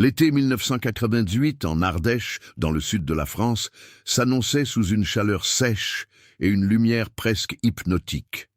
L'été 1998, en Ardèche, dans le sud de la France, s'annonçait sous une chaleur sèche et une lumière presque hypnotique.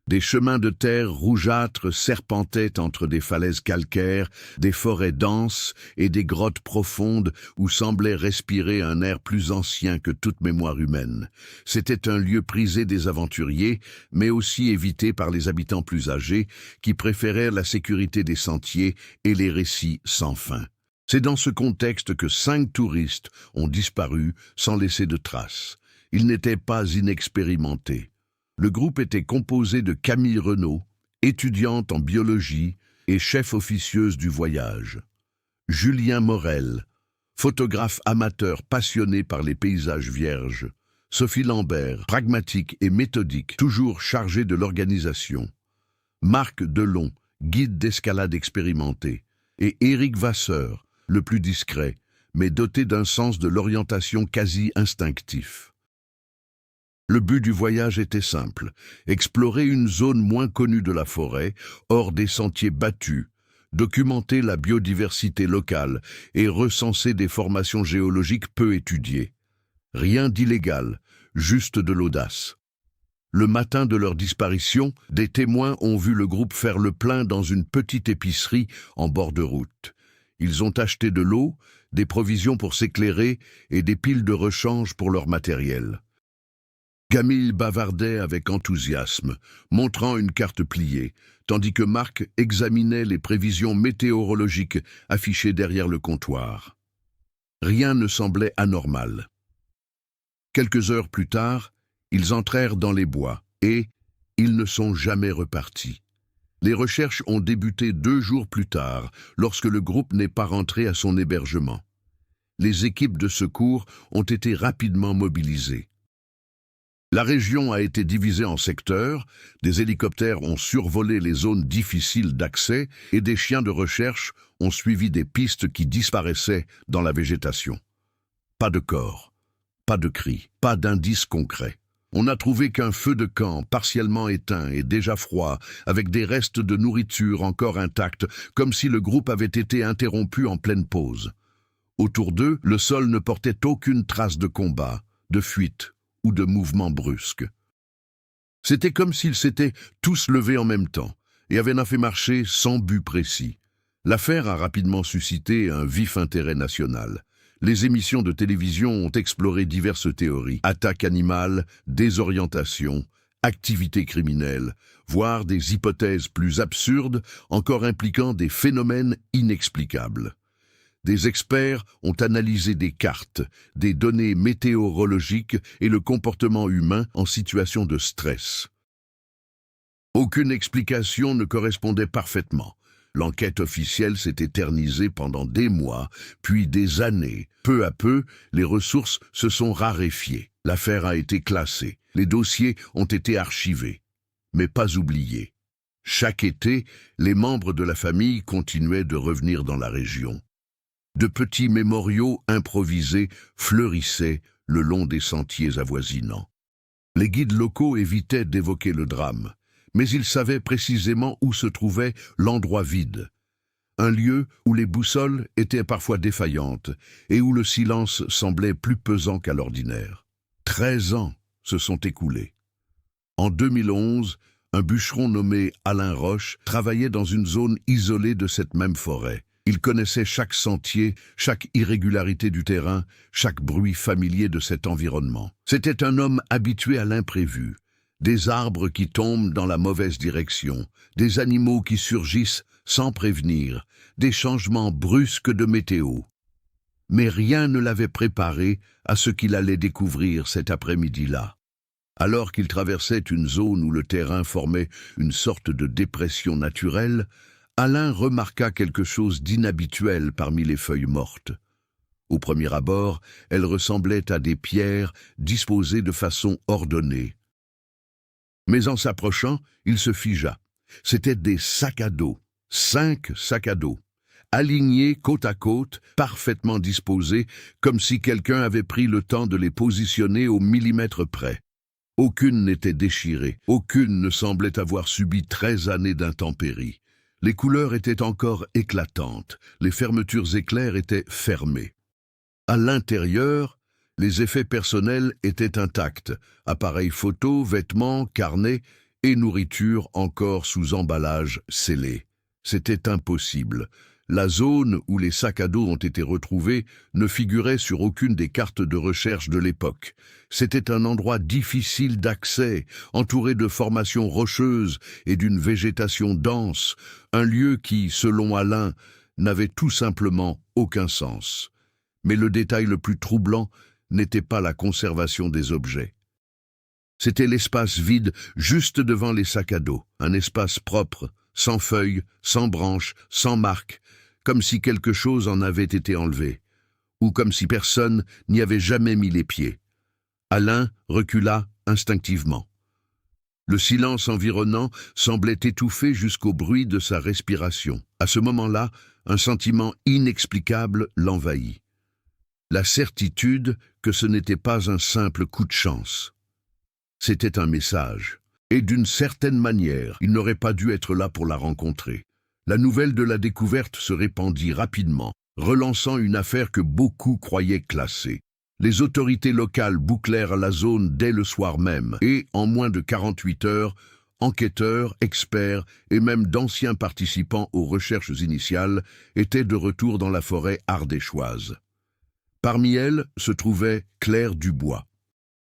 Des chemins de terre rougeâtres serpentaient entre des falaises calcaires, des forêts denses et des grottes profondes où semblait respirer un air plus ancien que toute mémoire humaine. C'était un lieu prisé des aventuriers, mais aussi évité par les habitants plus âgés, qui préféraient la sécurité des sentiers et les récits sans fin. C'est dans ce contexte que 5 touristes ont disparu sans laisser de traces. Ils n'étaient pas inexpérimentés. Le groupe était composé de Camille Renaud, étudiante en biologie et chef officieuse du voyage. Julien Morel, photographe amateur passionné par les paysages vierges. Sophie Lambert, pragmatique et méthodique, toujours chargée de l'organisation. Marc Delon, guide d'escalade expérimenté. Et Éric Vasseur, le plus discret, mais doté d'un sens de l'orientation quasi instinctif. Le but du voyage était simple, explorer une zone moins connue de la forêt, hors des sentiers battus, documenter la biodiversité locale et recenser des formations géologiques peu étudiées. Rien d'illégal, juste de l'audace. Le matin de leur disparition, des témoins ont vu le groupe faire le plein dans une petite épicerie en bord de route. Ils ont acheté de l'eau, des provisions pour s'éclairer et des piles de rechange pour leur matériel. Camille bavardait avec enthousiasme, montrant une carte pliée, tandis que Marc examinait les prévisions météorologiques affichées derrière le comptoir. Rien ne semblait anormal. Quelques heures plus tard, ils entrèrent dans les bois et ils ne sont jamais repartis. Les recherches ont débuté 2 jours plus tard, lorsque le groupe n'est pas rentré à son hébergement. Les équipes de secours ont été rapidement mobilisées. La région a été divisée en secteurs, des hélicoptères ont survolé les zones difficiles d'accès et des chiens de recherche ont suivi des pistes qui disparaissaient dans la végétation. Pas de corps, pas de cris, pas d'indices concrets. On n'a trouvé qu'un feu de camp partiellement éteint et déjà froid, avec des restes de nourriture encore intacts, comme si le groupe avait été interrompu en pleine pause. Autour d'eux, le sol ne portait aucune trace de combat, de fuite ou de mouvement brusque. C'était comme s'ils s'étaient tous levés en même temps et avaient fait marcher sans but précis. L'affaire a rapidement suscité un vif intérêt national. Les émissions de télévision ont exploré diverses théories, attaques animales, désorientation, activités criminelles, voire des hypothèses plus absurdes, encore impliquant des phénomènes inexplicables. Des experts ont analysé des cartes, des données météorologiques et le comportement humain en situation de stress. Aucune explication ne correspondait parfaitement. L'enquête officielle s'est éternisée pendant des mois, puis des années. Peu à peu, les ressources se sont raréfiées. L'affaire a été classée. Les dossiers ont été archivés, mais pas oubliés. Chaque été, les membres de la famille continuaient de revenir dans la région. De petits mémoriaux improvisés fleurissaient le long des sentiers avoisinants. Les guides locaux évitaient d'évoquer le drame, mais ils savaient précisément où se trouvait l'endroit vide. Un lieu où les boussoles étaient parfois défaillantes et où le silence semblait plus pesant qu'à l'ordinaire. 13 ans se sont écoulés. En 2011, un bûcheron nommé Alain Roche travaillait dans une zone isolée de cette même forêt. Il connaissait chaque sentier, chaque irrégularité du terrain, chaque bruit familier de cet environnement. C'était un homme habitué à l'imprévu. Des arbres qui tombent dans la mauvaise direction, des animaux qui surgissent sans prévenir, des changements brusques de météo. Mais rien ne l'avait préparé à ce qu'il allait découvrir cet après-midi-là. Alors qu'il traversait une zone où le terrain formait une sorte de dépression naturelle, Alain remarqua quelque chose d'inhabituel parmi les feuilles mortes. Au premier abord, elles ressemblaient à des pierres disposées de façon ordonnée. Mais en s'approchant, il se figea. C'étaient des sacs à dos, 5 sacs à dos, alignés côte à côte, parfaitement disposés, comme si quelqu'un avait pris le temps de les positionner au millimètre près. Aucune n'était déchirée, aucune ne semblait avoir subi 13 années d'intempéries. Les couleurs étaient encore éclatantes, les fermetures éclairs étaient fermées. À l'intérieur, les effets personnels étaient intacts, appareils photo, vêtements, carnets et nourriture encore sous emballage scellé. C'était impossible. La zone où les sacs à dos ont été retrouvés ne figurait sur aucune des cartes de recherche de l'époque. C'était un endroit difficile d'accès, entouré de formations rocheuses et d'une végétation dense, un lieu qui, selon Alain, n'avait tout simplement aucun sens. Mais le détail le plus troublant n'était pas la conservation des objets. C'était l'espace vide juste devant les sacs à dos, un espace propre, sans feuilles, sans branches, sans marques, comme si quelque chose en avait été enlevé, ou comme si personne n'y avait jamais mis les pieds. Alain recula instinctivement. Le silence environnant semblait étouffer jusqu'au bruit de sa respiration. À ce moment-là, un sentiment inexplicable l'envahit. La certitude que ce n'était pas un simple coup de chance. C'était un message. Et d'une certaine manière, il n'aurait pas dû être là pour la rencontrer. La nouvelle de la découverte se répandit rapidement, relançant une affaire que beaucoup croyaient classée. Les autorités locales bouclèrent la zone dès le soir même, et, en moins de 48 heures, enquêteurs, experts et même d'anciens participants aux recherches initiales étaient de retour dans la forêt ardéchoise. Parmi elles se trouvait Claire Dubois.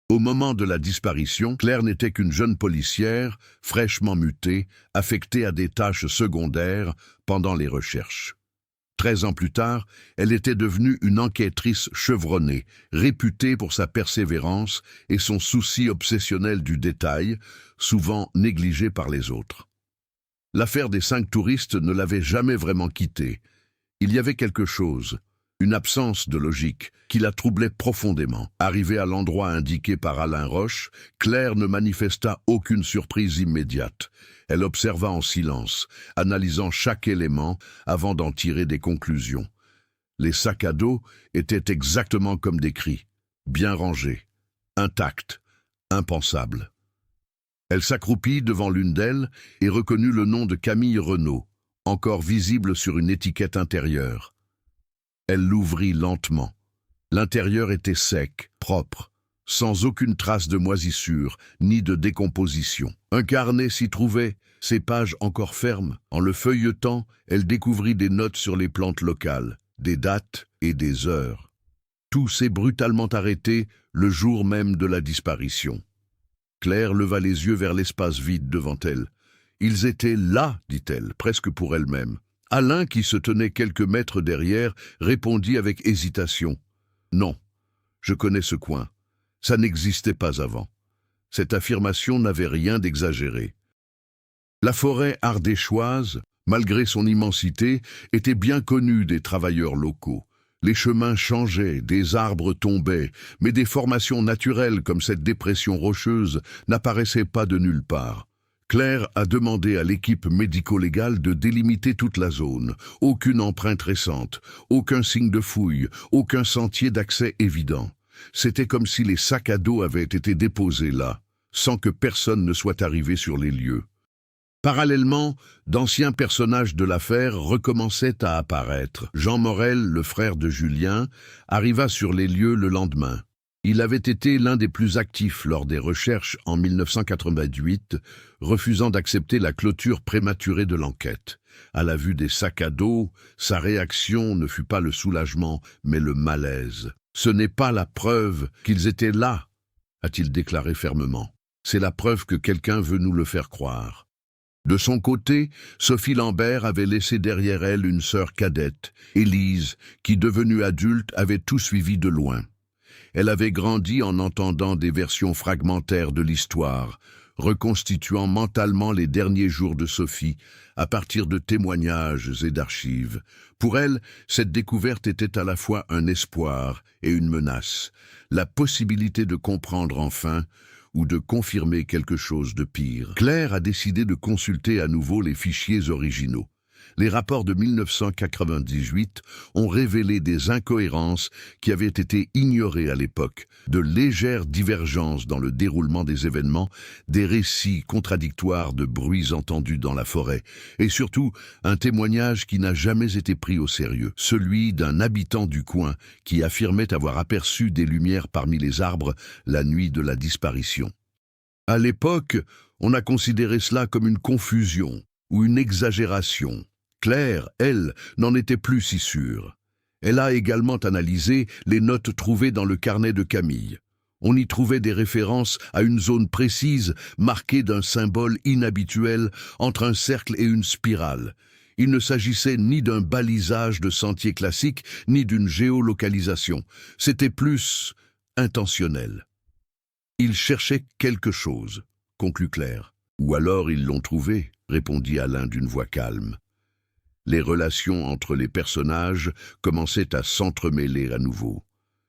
Au moment de la disparition, Claire n'était qu'une jeune policière, fraîchement mutée, affectée à des tâches secondaires pendant les recherches. 13 ans plus tard, elle était devenue une enquêtrice chevronnée, réputée pour sa persévérance et son souci obsessionnel du détail, souvent négligé par les autres. L'affaire des 5 touristes ne l'avait jamais vraiment quittée. Il y avait quelque chose, une absence de logique, qui la troublait profondément. Arrivée à l'endroit indiqué par Alain Roche, Claire ne manifesta aucune surprise immédiate. Elle observa en silence, analysant chaque élément avant d'en tirer des conclusions. Les sacs à dos étaient exactement comme décrits, bien rangés, intacts, impensables. Elle s'accroupit devant l'une d'elles et reconnut le nom de Camille Renaud, encore visible sur une étiquette intérieure. Elle l'ouvrit lentement. L'intérieur était sec, propre, sans aucune trace de moisissure ni de décomposition. Un carnet s'y trouvait, ses pages encore fermes. En le feuilletant, elle découvrit des notes sur les plantes locales, des dates et des heures. Tout s'est brutalement arrêté le jour même de la disparition. Claire leva les yeux vers l'espace vide devant elle. Ils étaient là, dit-elle, presque pour elle-même. Alain, qui se tenait quelques mètres derrière, répondit avec hésitation. « Non, je connais ce coin. Ça n'existait pas avant. » Cette affirmation n'avait rien d'exagéré. La forêt ardéchoise, malgré son immensité, était bien connue des travailleurs locaux. Les chemins changeaient, des arbres tombaient, mais des formations naturelles comme cette dépression rocheuse n'apparaissaient pas de nulle part. Claire a demandé à l'équipe médico-légale de délimiter toute la zone. Aucune empreinte récente, aucun signe de fouille, aucun sentier d'accès évident. C'était comme si les sacs à dos avaient été déposés là, sans que personne ne soit arrivé sur les lieux. Parallèlement, d'anciens personnages de l'affaire recommençaient à apparaître. Jean Morel, le frère de Julien, arriva sur les lieux le lendemain. Il avait été l'un des plus actifs lors des recherches en 1988, refusant d'accepter la clôture prématurée de l'enquête. À la vue des sacs à dos, sa réaction ne fut pas le soulagement, mais le malaise. « Ce n'est pas la preuve qu'ils étaient là », a-t-il déclaré fermement. « C'est la preuve que quelqu'un veut nous le faire croire. » De son côté, Sophie Lambert avait laissé derrière elle une sœur cadette, Élise, qui, devenue adulte, avait tout suivi de loin. Elle avait grandi en entendant des versions fragmentaires de l'histoire, reconstituant mentalement les derniers jours de Sophie à partir de témoignages et d'archives. Pour elle, cette découverte était à la fois un espoir et une menace, la possibilité de comprendre enfin ou de confirmer quelque chose de pire. Claire a décidé de consulter à nouveau les fichiers originaux. Les rapports de 1998 ont révélé des incohérences qui avaient été ignorées à l'époque, de légères divergences dans le déroulement des événements, des récits contradictoires de bruits entendus dans la forêt, et surtout un témoignage qui n'a jamais été pris au sérieux, celui d'un habitant du coin qui affirmait avoir aperçu des lumières parmi les arbres la nuit de la disparition. À l'époque, on a considéré cela comme une confusion ou une exagération. Claire, elle, n'en était plus si sûre. Elle a également analysé les notes trouvées dans le carnet de Camille. On y trouvait des références à une zone précise marquée d'un symbole inhabituel entre un cercle et une spirale. Il ne s'agissait ni d'un balisage de sentier classique, ni d'une géolocalisation. C'était plus intentionnel. Ils cherchaient quelque chose, conclut Claire. Ou alors ils l'ont trouvé, répondit Alain d'une voix calme. Les relations entre les personnages commençaient à s'entremêler à nouveau.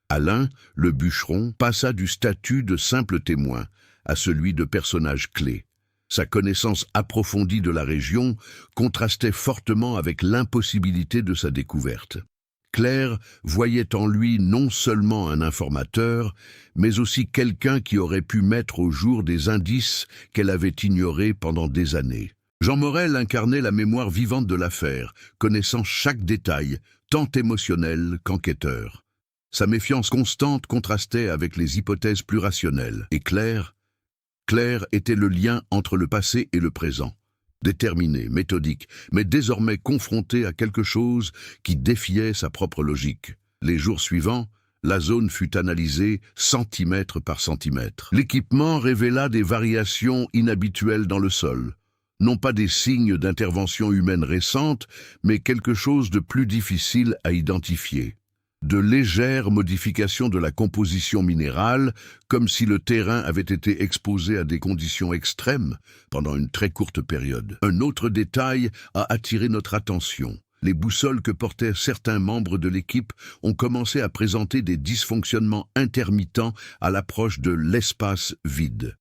Alain, le bûcheron, passa du statut de simple témoin à celui de personnage clé. Sa connaissance approfondie de la région contrastait fortement avec l'impossibilité de sa découverte. Claire voyait en lui non seulement un informateur, mais aussi quelqu'un qui aurait pu mettre au jour des indices qu'elle avait ignorés pendant des années. Jean Morel incarnait la mémoire vivante de l'affaire, connaissant chaque détail, tant émotionnel qu'enquêteur. Sa méfiance constante contrastait avec les hypothèses plus rationnelles. Et Claire était le lien entre le passé et le présent. Déterminé, méthodique, mais désormais confronté à quelque chose qui défiait sa propre logique. Les jours suivants, la zone fut analysée centimètre par centimètre. L'équipement révéla des variations inhabituelles dans le sol. Non pas des signes d'intervention humaine récente, mais quelque chose de plus difficile à identifier. De légères modifications de la composition minérale, comme si le terrain avait été exposé à des conditions extrêmes pendant une très courte période. Un autre détail a attiré notre attention. Les boussoles que portaient certains membres de l'équipe ont commencé à présenter des dysfonctionnements intermittents à l'approche de l'espace vide.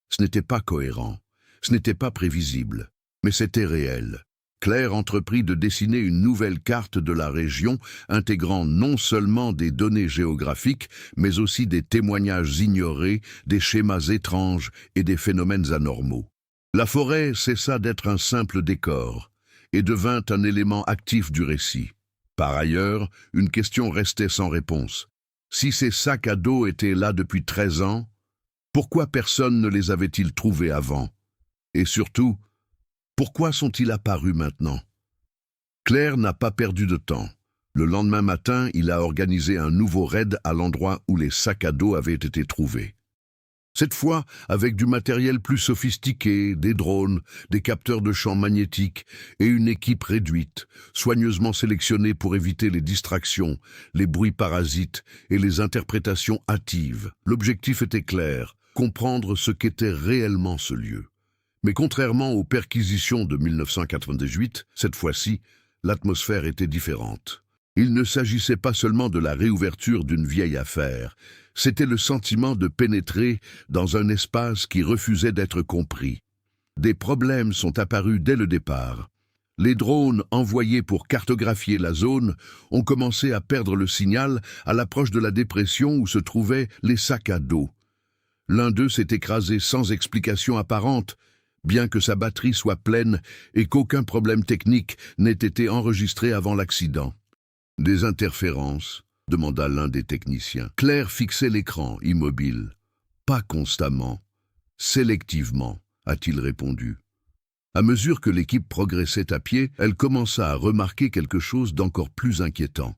Ce n'était pas cohérent, ce n'était pas prévisible, mais c'était réel. Claire entreprit de dessiner une nouvelle carte de la région, intégrant non seulement des données géographiques, mais aussi des témoignages ignorés, des schémas étranges et des phénomènes anormaux. La forêt cessa d'être un simple décor et devint un élément actif du récit. Par ailleurs, une question restait sans réponse. Si ces sacs à dos étaient là depuis 13 ans, pourquoi personne ne les avait-il trouvés avant? Et surtout, pourquoi sont-ils apparus maintenant? Claire n'a pas perdu de temps. Le lendemain matin, il a organisé un nouveau raid à l'endroit où les sacs à dos avaient été trouvés. Cette fois, avec du matériel plus sophistiqué, des drones, des capteurs de champs magnétiques et une équipe réduite, soigneusement sélectionnée pour éviter les distractions, les bruits parasites et les interprétations hâtives. L'objectif était clair, comprendre ce qu'était réellement ce lieu. Mais contrairement aux perquisitions de 1998, cette fois-ci, l'atmosphère était différente. Il ne s'agissait pas seulement de la réouverture d'une vieille affaire, c'était le sentiment de pénétrer dans un espace qui refusait d'être compris. Des problèmes sont apparus dès le départ. Les drones envoyés pour cartographier la zone ont commencé à perdre le signal à l'approche de la dépression où se trouvaient les sacs à dos. L'un d'eux s'est écrasé sans explication apparente, bien que sa batterie soit pleine et qu'aucun problème technique n'ait été enregistré avant l'accident. « Des interférences ?» demanda l'un des techniciens. Claire fixait l'écran, immobile. « Pas constamment, sélectivement », a-t-il répondu. À mesure que l'équipe progressait à pied, elle commença à remarquer quelque chose d'encore plus inquiétant.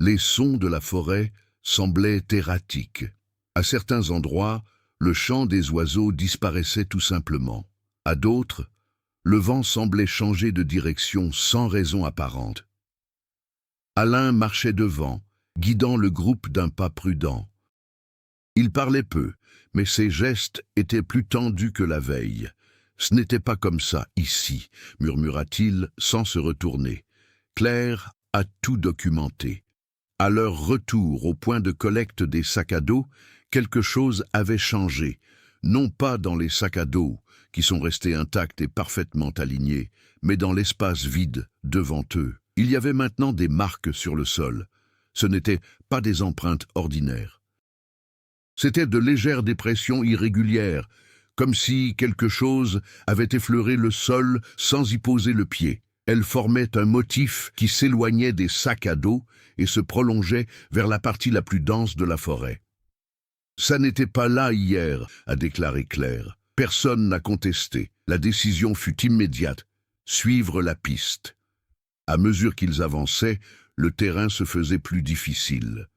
Les sons de la forêt semblaient erratiques. À certains endroits, le chant des oiseaux disparaissait tout simplement. À d'autres, le vent semblait changer de direction sans raison apparente. Alain marchait devant, guidant le groupe d'un pas prudent. Il parlait peu, mais ses gestes étaient plus tendus que la veille. « Ce n'était pas comme ça, ici », murmura-t-il sans se retourner. Claire a tout documenté. À leur retour au point de collecte des sacs à dos, quelque chose avait changé, non pas dans les sacs à dos, qui sont restés intacts et parfaitement alignés, mais dans l'espace vide, devant eux, il y avait maintenant des marques sur le sol. Ce n'étaient pas des empreintes ordinaires. C'étaient de légères dépressions irrégulières, comme si quelque chose avait effleuré le sol sans y poser le pied. Elles formaient un motif qui s'éloignait des sacs à dos et se prolongeait vers la partie la plus dense de la forêt. « Ça n'était pas là hier », a déclaré Claire. Personne n'a contesté. La décision fut immédiate. Suivre la piste. À mesure qu'ils avançaient, le terrain se faisait plus difficile.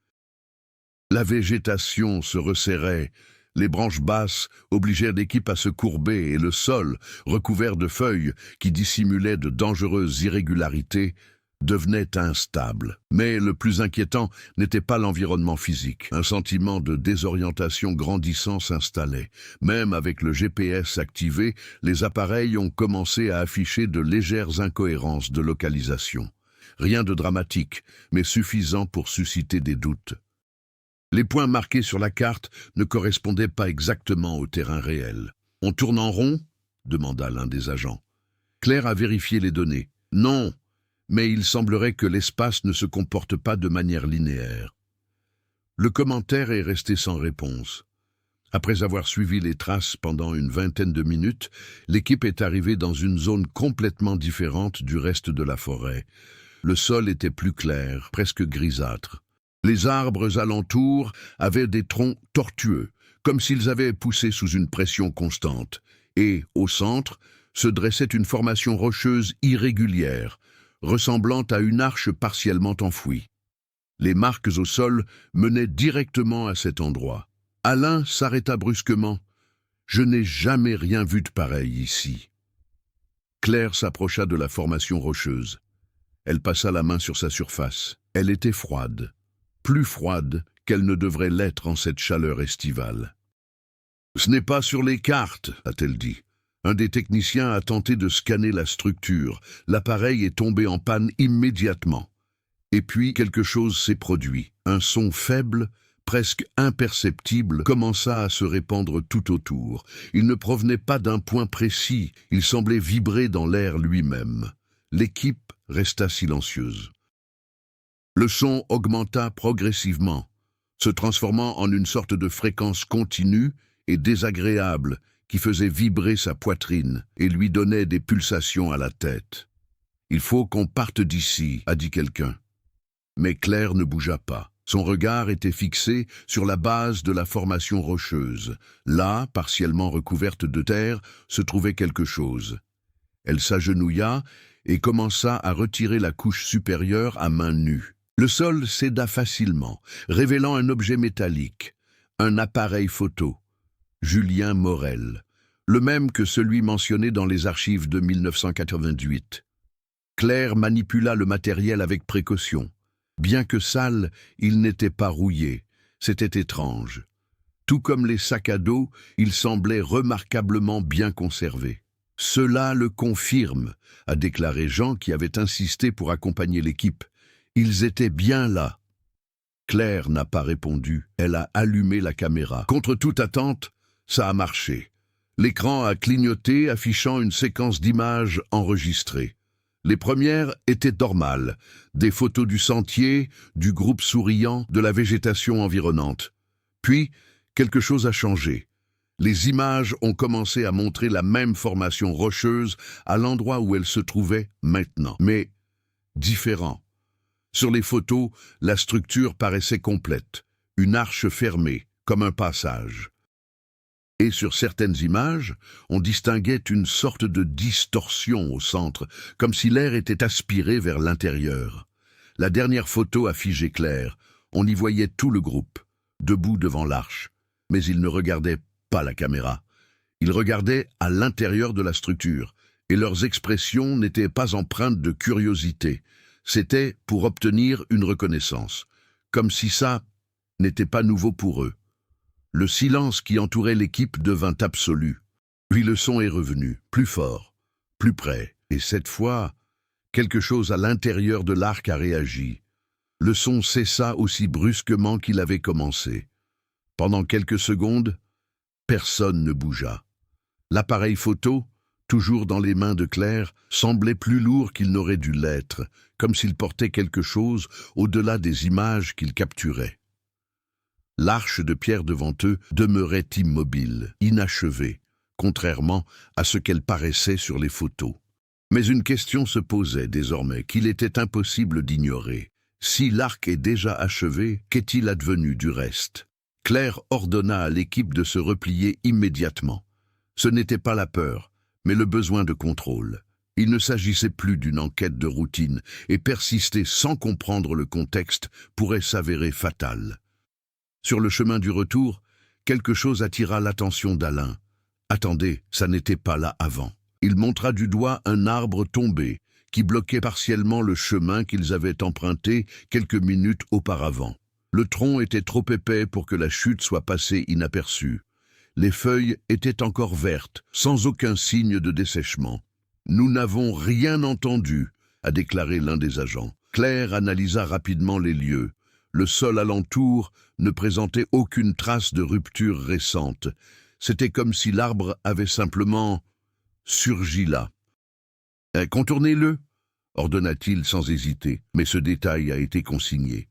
La végétation se resserrait, les branches basses obligèrent l'équipe à se courber et le sol, recouvert de feuilles qui dissimulaient de dangereuses irrégularités, devenait instable. Mais le plus inquiétant n'était pas l'environnement physique. Un sentiment de désorientation grandissant s'installait. Même avec le GPS activé, les appareils ont commencé à afficher de légères incohérences de localisation. Rien de dramatique, mais suffisant pour susciter des doutes. Les points marqués sur la carte ne correspondaient pas exactement au terrain réel. « On tourne en rond ?» demanda l'un des agents. Claire a vérifié les données. « Non, mais il semblerait que l'espace ne se comporte pas de manière linéaire. » Le commentaire est resté sans réponse. Après avoir suivi les traces pendant une vingtaine de minutes, l'équipe est arrivée dans une zone complètement différente du reste de la forêt. Le sol était plus clair, presque grisâtre. Les arbres alentours avaient des troncs tortueux, comme s'ils avaient poussé sous une pression constante, et, au centre, se dressait une formation rocheuse irrégulière, ressemblant à une arche partiellement enfouie. Les marques au sol menaient directement à cet endroit. Alain s'arrêta brusquement. « Je n'ai jamais rien vu de pareil ici. » Claire s'approcha de la formation rocheuse. Elle passa la main sur sa surface. Elle était froide. Plus froide qu'elle ne devrait l'être en cette chaleur estivale. « Ce n'est pas sur les cartes, a-t-elle dit. Un des techniciens a tenté de scanner la structure. L'appareil est tombé en panne immédiatement. Et puis quelque chose s'est produit. Un son faible, presque imperceptible, commença à se répandre tout autour. Il ne provenait pas d'un point précis, il semblait vibrer dans l'air lui-même. L'équipe resta silencieuse. Le son augmenta progressivement, se transformant en une sorte de fréquence continue et désagréable qui faisait vibrer sa poitrine et lui donnait des pulsations à la tête. « Il faut qu'on parte d'ici », a dit quelqu'un. Mais Claire ne bougea pas. Son regard était fixé sur la base de la formation rocheuse. Là, partiellement recouverte de terre, se trouvait quelque chose. Elle s'agenouilla et commença à retirer la couche supérieure à main nue. Le sol céda facilement, révélant un objet métallique, un appareil photo. Julien Morel, le même que celui mentionné dans les archives de 1988. Claire manipula le matériel avec précaution. Bien que sale, il n'était pas rouillé. C'était étrange. Tout comme les sacs à dos, il semblait remarquablement bien conservé. « Cela le confirme », a déclaré Jean qui avait insisté pour accompagner l'équipe. Ils étaient bien là. Claire n'a pas répondu. Elle a allumé la caméra. Contre toute attente, ça a marché. L'écran a clignoté, affichant une séquence d'images enregistrées. Les premières étaient normales. Des photos du sentier, du groupe souriant, de la végétation environnante. Puis, quelque chose a changé. Les images ont commencé à montrer la même formation rocheuse à l'endroit où elle se trouvait maintenant, mais différent. Sur les photos, la structure paraissait complète, une arche fermée, comme un passage. Et sur certaines images, on distinguait une sorte de distorsion au centre, comme si l'air était aspiré vers l'intérieur. La dernière photo a figé clair. On y voyait tout le groupe, debout devant l'arche. Mais ils ne regardaient pas la caméra. Ils regardaient à l'intérieur de la structure, et leurs expressions n'étaient pas empreintes de curiosité. C'était pour obtenir une reconnaissance, comme si ça n'était pas nouveau pour eux. Le silence qui entourait l'équipe devint absolu. Puis le son est revenu, plus fort, plus près, et cette fois, quelque chose à l'intérieur de l'arc a réagi. Le son cessa aussi brusquement qu'il avait commencé. Pendant quelques secondes, personne ne bougea. L'appareil photo, toujours dans les mains de Claire, semblait plus lourd qu'il n'aurait dû l'être, comme s'il portait quelque chose au-delà des images qu'il capturait. L'arche de pierre devant eux demeurait immobile, inachevée, contrairement à ce qu'elle paraissait sur les photos. Mais une question se posait désormais qu'il était impossible d'ignorer. Si l'arc est déjà achevé, qu'est-il advenu du reste? Claire ordonna à l'équipe de se replier immédiatement. Ce n'était pas la peur, mais le besoin de contrôle. Il ne s'agissait plus d'une enquête de routine, et persister sans comprendre le contexte pourrait s'avérer fatal. Sur le chemin du retour, quelque chose attira l'attention d'Alain. « Attendez, ça n'était pas là avant. » Il montra du doigt un arbre tombé, qui bloquait partiellement le chemin qu'ils avaient emprunté quelques minutes auparavant. Le tronc était trop épais pour que la chute soit passée inaperçue. Les feuilles étaient encore vertes, sans aucun signe de dessèchement. « Nous n'avons rien entendu », a déclaré l'un des agents. Claire analysa rapidement les lieux. Le sol alentour ne présentait aucune trace de rupture récente. C'était comme si l'arbre avait simplement surgi là. « Contournez-le », ordonna-t-il sans hésiter, mais ce détail a été consigné.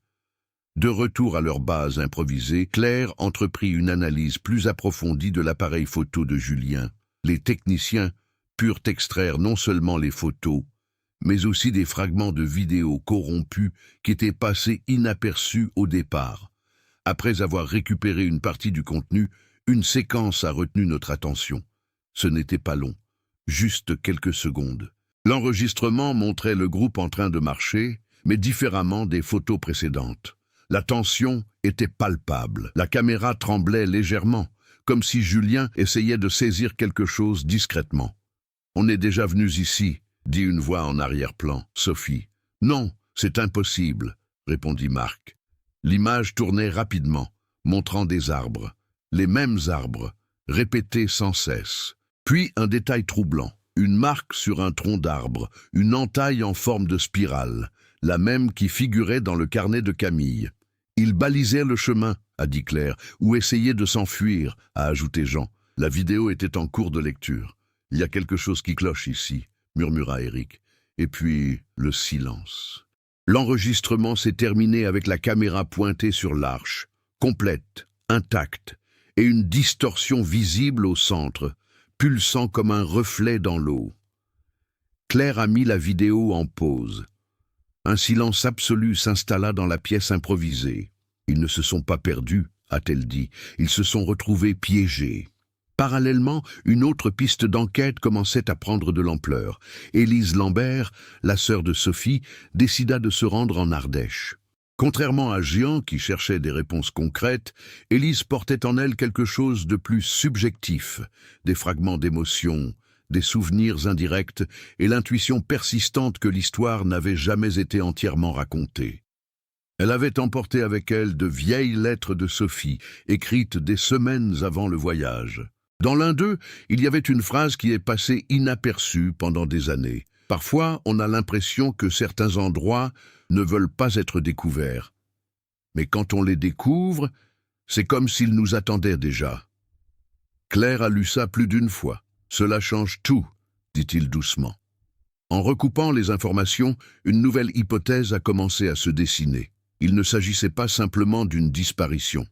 De retour à leur base improvisée, Claire entreprit une analyse plus approfondie de l'appareil photo de Julien. Les techniciens purent extraire non seulement les photos, mais aussi des fragments de vidéos corrompus qui étaient passés inaperçus au départ. Après avoir récupéré une partie du contenu, une séquence a retenu notre attention. Ce n'était pas long, juste quelques secondes. L'enregistrement montrait le groupe en train de marcher, mais différemment des photos précédentes. La tension était palpable. La caméra tremblait légèrement, comme si Julien essayait de saisir quelque chose discrètement. « On est déjà venus ici », dit une voix en arrière-plan. Sophie. « Non, c'est impossible », répondit Marc. L'image tournait rapidement, montrant des arbres. Les mêmes arbres, répétés sans cesse. Puis un détail troublant. Une marque sur un tronc d'arbre, une entaille en forme de spirale, la même qui figurait dans le carnet de Camille. « Ils balisaient le chemin », a dit Claire, « ou essayaient de s'enfuir », a ajouté Jean. La vidéo était en cours de lecture. « Il y a quelque chose qui cloche ici », murmura Éric. Et puis, le silence. L'enregistrement s'est terminé avec la caméra pointée sur l'arche, complète, intacte, et une distorsion visible au centre, pulsant comme un reflet dans l'eau. Claire a mis la vidéo en pause. Un silence absolu s'installa dans la pièce improvisée. « Ils ne se sont pas perdus », a-t-elle dit. « Ils se sont retrouvés piégés. » Parallèlement, une autre piste d'enquête commençait à prendre de l'ampleur. Élise Lambert, la sœur de Sophie, décida de se rendre en Ardèche. Contrairement à Jean, qui cherchait des réponses concrètes, Élise portait en elle quelque chose de plus subjectif, des fragments d'émotions, des souvenirs indirects et l'intuition persistante que l'histoire n'avait jamais été entièrement racontée. Elle avait emporté avec elle de vieilles lettres de Sophie, écrites des semaines avant le voyage. Dans l'un d'eux, il y avait une phrase qui est passée inaperçue pendant des années. Parfois, on a l'impression que certains endroits ne veulent pas être découverts. Mais quand on les découvre, c'est comme s'ils nous attendaient déjà. Claire a lu ça plus d'une fois. « Cela change tout », dit-il doucement. En recoupant les informations, une nouvelle hypothèse a commencé à se dessiner. Il ne s'agissait pas simplement d'une disparition.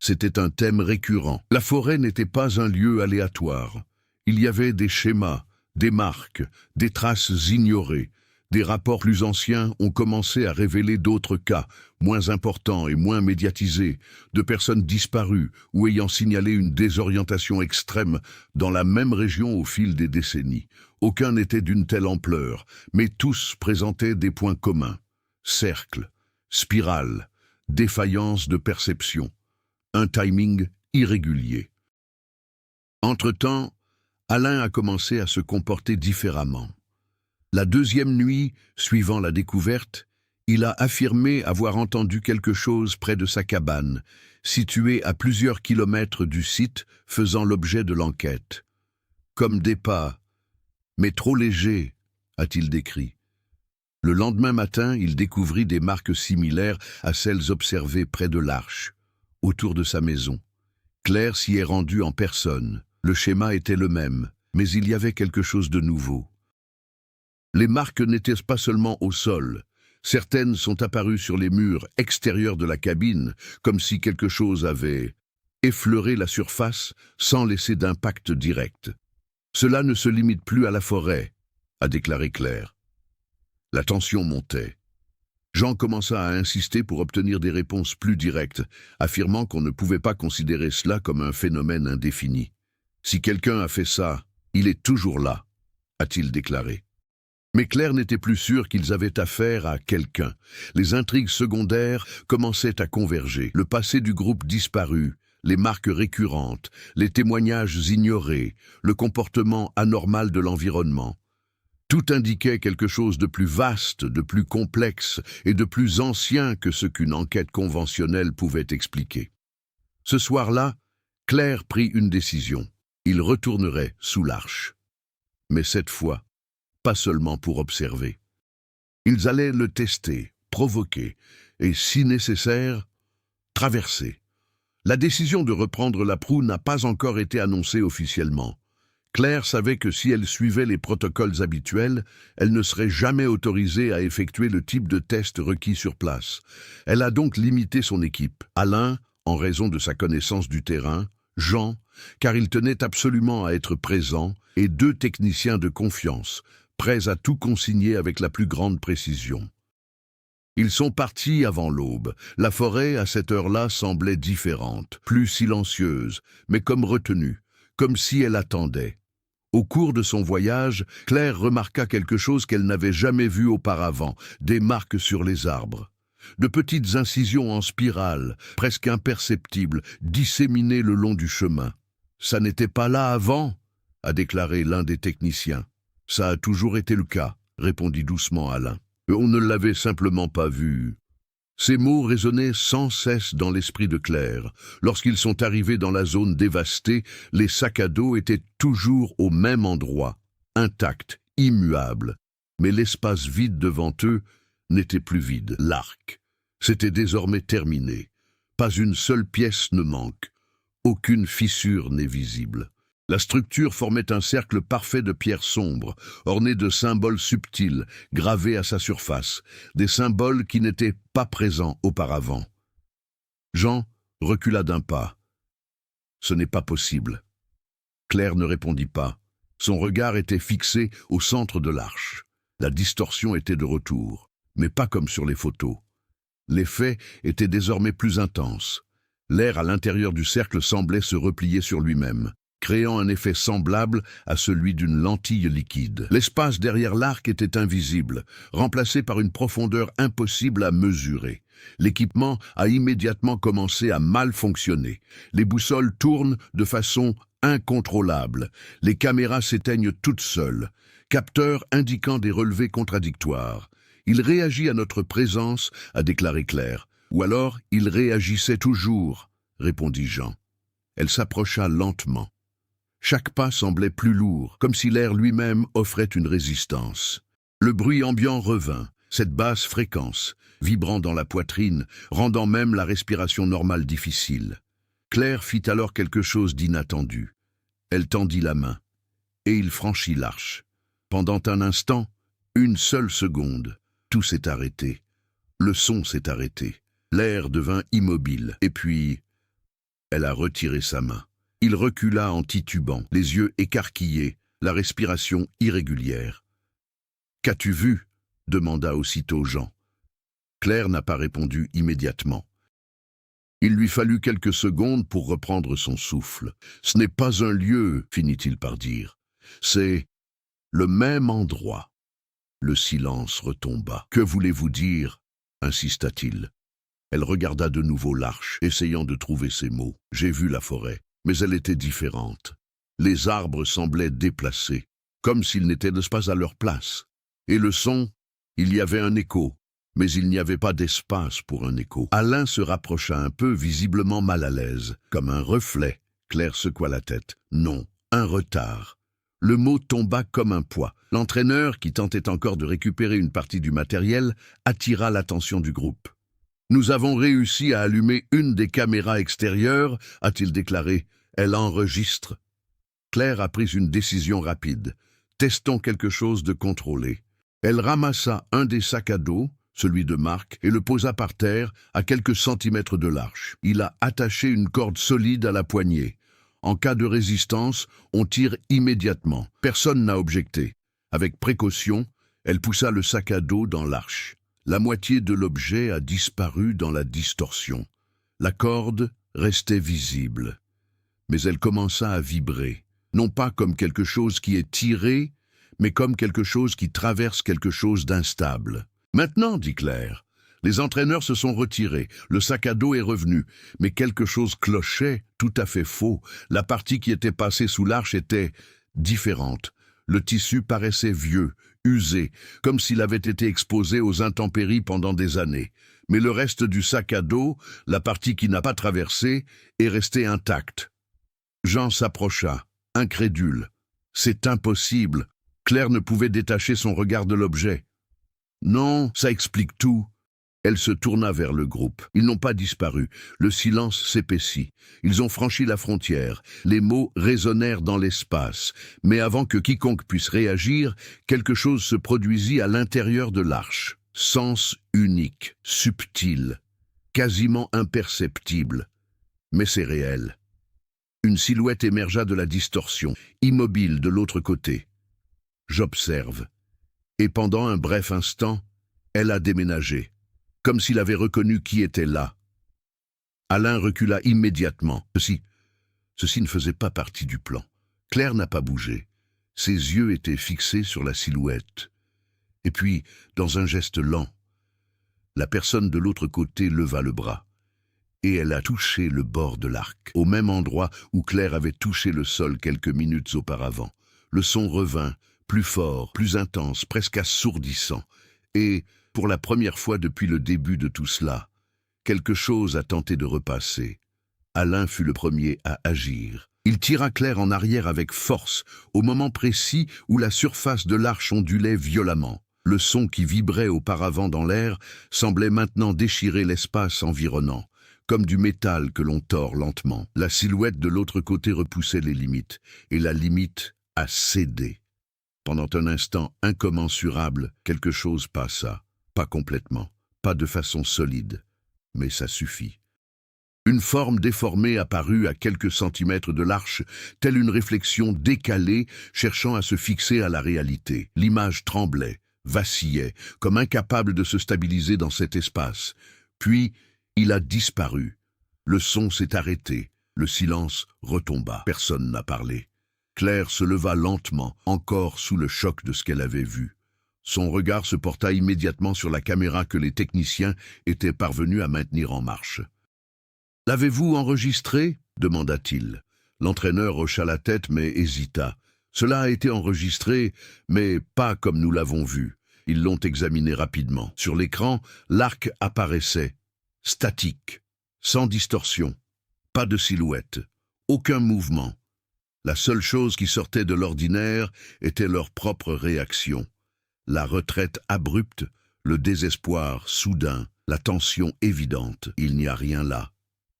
C'était un thème récurrent. La forêt n'était pas un lieu aléatoire. Il y avait des schémas, des marques, des traces ignorées. Des rapports plus anciens ont commencé à révéler d'autres cas, moins importants et moins médiatisés, de personnes disparues ou ayant signalé une désorientation extrême dans la même région au fil des décennies. Aucun n'était d'une telle ampleur, mais tous présentaient des points communs. Cercles, spirales, défaillance de perception, un timing irrégulier. Entre-temps, Alain a commencé à se comporter différemment. La deuxième nuit, suivant la découverte, il a affirmé avoir entendu quelque chose près de sa cabane, située à plusieurs kilomètres du site faisant l'objet de l'enquête. Comme des pas, mais trop légers, a-t-il décrit. Le lendemain matin, il découvrit des marques similaires à celles observées près de l'arche, autour de sa maison. Claire s'y est rendue en personne. Le schéma était le même, mais il y avait quelque chose de nouveau. Les marques n'étaient pas seulement au sol. Certaines sont apparues sur les murs extérieurs de la cabine, comme si quelque chose avait effleuré la surface sans laisser d'impact direct. Cela ne se limite plus à la forêt, a déclaré Claire. La tension montait. Jean commença à insister pour obtenir des réponses plus directes, affirmant qu'on ne pouvait pas considérer cela comme un phénomène indéfini. Si quelqu'un a fait ça, il est toujours là, a-t-il déclaré. Mais Claire n'était plus sûre qu'ils avaient affaire à quelqu'un. Les intrigues secondaires commençaient à converger. Le passé du groupe disparu, les marques récurrentes, les témoignages ignorés, le comportement anormal de l'environnement. Tout indiquait quelque chose de plus vaste, de plus complexe et de plus ancien que ce qu'une enquête conventionnelle pouvait expliquer. Ce soir-là, Claire prit une décision. Il retournerait sous l'arche. Mais cette fois, pas seulement pour observer. Ils allaient le tester, provoquer et, si nécessaire, traverser. La décision de reprendre la proue n'a pas encore été annoncée officiellement. Claire savait que si elle suivait les protocoles habituels, elle ne serait jamais autorisée à effectuer le type de test requis sur place. Elle a donc limité son équipe. Alain, en raison de sa connaissance du terrain, Jean, car il tenait absolument à être présent, et 2 techniciens de confiance, prêts à tout consigner avec la plus grande précision. Ils sont partis avant l'aube. La forêt, à cette heure-là, semblait différente, plus silencieuse, mais comme retenue, comme si elle attendait. Au cours de son voyage, Claire remarqua quelque chose qu'elle n'avait jamais vu auparavant, des marques sur les arbres. De petites incisions en spirale, presque imperceptibles, disséminées le long du chemin. « Ça n'était pas là avant ?» a déclaré l'un des techniciens. « Ça a toujours été le cas », répondit doucement Alain. « On ne l'avait simplement pas vu. » Ces mots résonnaient sans cesse dans l'esprit de Claire. Lorsqu'ils sont arrivés dans la zone dévastée, les sacs à dos étaient toujours au même endroit, intacts, immuables. Mais l'espace vide devant eux n'était plus vide. L'arc, c'était désormais terminé. Pas une seule pièce ne manque. Aucune fissure n'est visible. La structure formait un cercle parfait de pierres sombres, orné de symboles subtils, gravés à sa surface, des symboles qui n'étaient pas présents auparavant. Jean recula d'un pas. « Ce n'est pas possible. » Claire ne répondit pas. Son regard était fixé au centre de l'arche. La distorsion était de retour, mais pas comme sur les photos. L'effet était désormais plus intense. L'air à l'intérieur du cercle semblait se replier sur lui-même, créant un effet semblable à celui d'une lentille liquide. L'espace derrière l'arc était invisible, remplacé par une profondeur impossible à mesurer. L'équipement a immédiatement commencé à mal fonctionner. Les boussoles tournent de façon incontrôlable. Les caméras s'éteignent toutes seules, capteurs indiquant des relevés contradictoires. « Il réagit à notre présence », a déclaré Claire. « Ou alors, il réagissait toujours », répondit Jean. Elle s'approcha lentement. Chaque pas semblait plus lourd, comme si l'air lui-même offrait une résistance. Le bruit ambiant revint, cette basse fréquence, vibrant dans la poitrine, rendant même la respiration normale difficile. Claire fit alors quelque chose d'inattendu. Elle tendit la main, et il franchit l'arche. Pendant un instant, une seule seconde, tout s'est arrêté. Le son s'est arrêté. L'air devint immobile, et puis, elle a retiré sa main. Il recula en titubant, les yeux écarquillés, la respiration irrégulière. « Qu'as-tu vu ?» demanda aussitôt Jean. Claire n'a pas répondu immédiatement. Il lui fallut quelques secondes pour reprendre son souffle. « Ce n'est pas un lieu, finit-il par dire. C'est le même endroit. » Le silence retomba. « Que voulez-vous dire ?» insista-t-il. Elle regarda de nouveau l'arche, essayant de trouver ses mots. « J'ai vu la forêt, mais elle était différente. Les arbres semblaient déplacés, comme s'ils n'étaient pas à leur place. Et le son, il y avait un écho, mais il n'y avait pas d'espace pour un écho. » Alain se rapprocha un peu, visiblement mal à l'aise, comme un reflet. Claire secoua la tête. « Non, un retard. » Le mot tomba comme un poids. L'entraîneur, qui tentait encore de récupérer une partie du matériel, attira l'attention du groupe. « Nous avons réussi à allumer une des caméras extérieures, a-t-il déclaré. Elle enregistre. » Claire a pris une décision rapide. Testons quelque chose de contrôlé. Elle ramassa un des sacs à dos, celui de Marc, et le posa par terre à quelques centimètres de l'arche. Il a attaché une corde solide à la poignée. En cas de résistance, on tire immédiatement. Personne n'a objecté. Avec précaution, elle poussa le sac à dos dans l'arche. La moitié de l'objet a disparu dans la distorsion. La corde restait visible. Mais elle commença à vibrer, non pas comme quelque chose qui est tiré, mais comme quelque chose qui traverse quelque chose d'instable. « Maintenant, dit Claire. Les entraîneurs se sont retirés, le sac à dos est revenu, mais quelque chose clochait, tout à fait faux. La partie qui était passée sous l'arche était différente. Le tissu paraissait vieux, usé, comme s'il avait été exposé aux intempéries pendant des années. Mais le reste du sac à dos, la partie qui n'a pas traversé, est restée intacte. » Jean s'approcha, incrédule. « C'est impossible. » Claire ne pouvait détacher son regard de l'objet. « Non, ça explique tout. » Elle se tourna vers le groupe. Ils n'ont pas disparu. Le silence s'épaissit. Ils ont franchi la frontière. Les mots résonnèrent dans l'espace. Mais avant que quiconque puisse réagir, quelque chose se produisit à l'intérieur de l'arche. Sens unique, subtil, quasiment imperceptible. Mais c'est réel. Une silhouette émergea de la distorsion, immobile de l'autre côté. J'observe. Et pendant un bref instant, elle a déménagé, comme s'il avait reconnu qui était là. Alain recula immédiatement. Ceci ne faisait pas partie du plan. Claire n'a pas bougé. Ses yeux étaient fixés sur la silhouette. Et puis, dans un geste lent, la personne de l'autre côté leva le bras. Et elle a touché le bord de l'arc, au même endroit où Claire avait touché le sol quelques minutes auparavant. Le son revint, plus fort, plus intense, presque assourdissant. Et, pour la première fois depuis le début de tout cela, quelque chose a tenté de repasser. Alain fut le premier à agir. Il tira Claire en arrière avec force, au moment précis où la surface de l'arche ondulait violemment. Le son qui vibrait auparavant dans l'air semblait maintenant déchirer l'espace environnant, comme du métal que l'on tord lentement. La silhouette de l'autre côté repoussait les limites, et la limite a cédé. Pendant un instant incommensurable, quelque chose passa. Pas complètement, pas de façon solide, mais ça suffit. Une forme déformée apparut à quelques centimètres de l'arche, telle une réflexion décalée cherchant à se fixer à la réalité. L'image tremblait, vacillait, comme incapable de se stabiliser dans cet espace. Puis, il a disparu. Le son s'est arrêté, le silence retomba. Personne n'a parlé. Claire se leva lentement, encore sous le choc de ce qu'elle avait vu. Son regard se porta immédiatement sur la caméra que les techniciens étaient parvenus à maintenir en marche. « L'avez-vous enregistré ?» demanda-t-il. L'entraîneur hocha la tête mais hésita. « Cela a été enregistré, mais pas comme nous l'avons vu. » Ils l'ont examiné rapidement. Sur l'écran, l'arc apparaissait, statique, sans distorsion, pas de silhouette, aucun mouvement. La seule chose qui sortait de l'ordinaire était leur propre réaction. La retraite abrupte, le désespoir soudain, la tension évidente. « Il n'y a rien là »,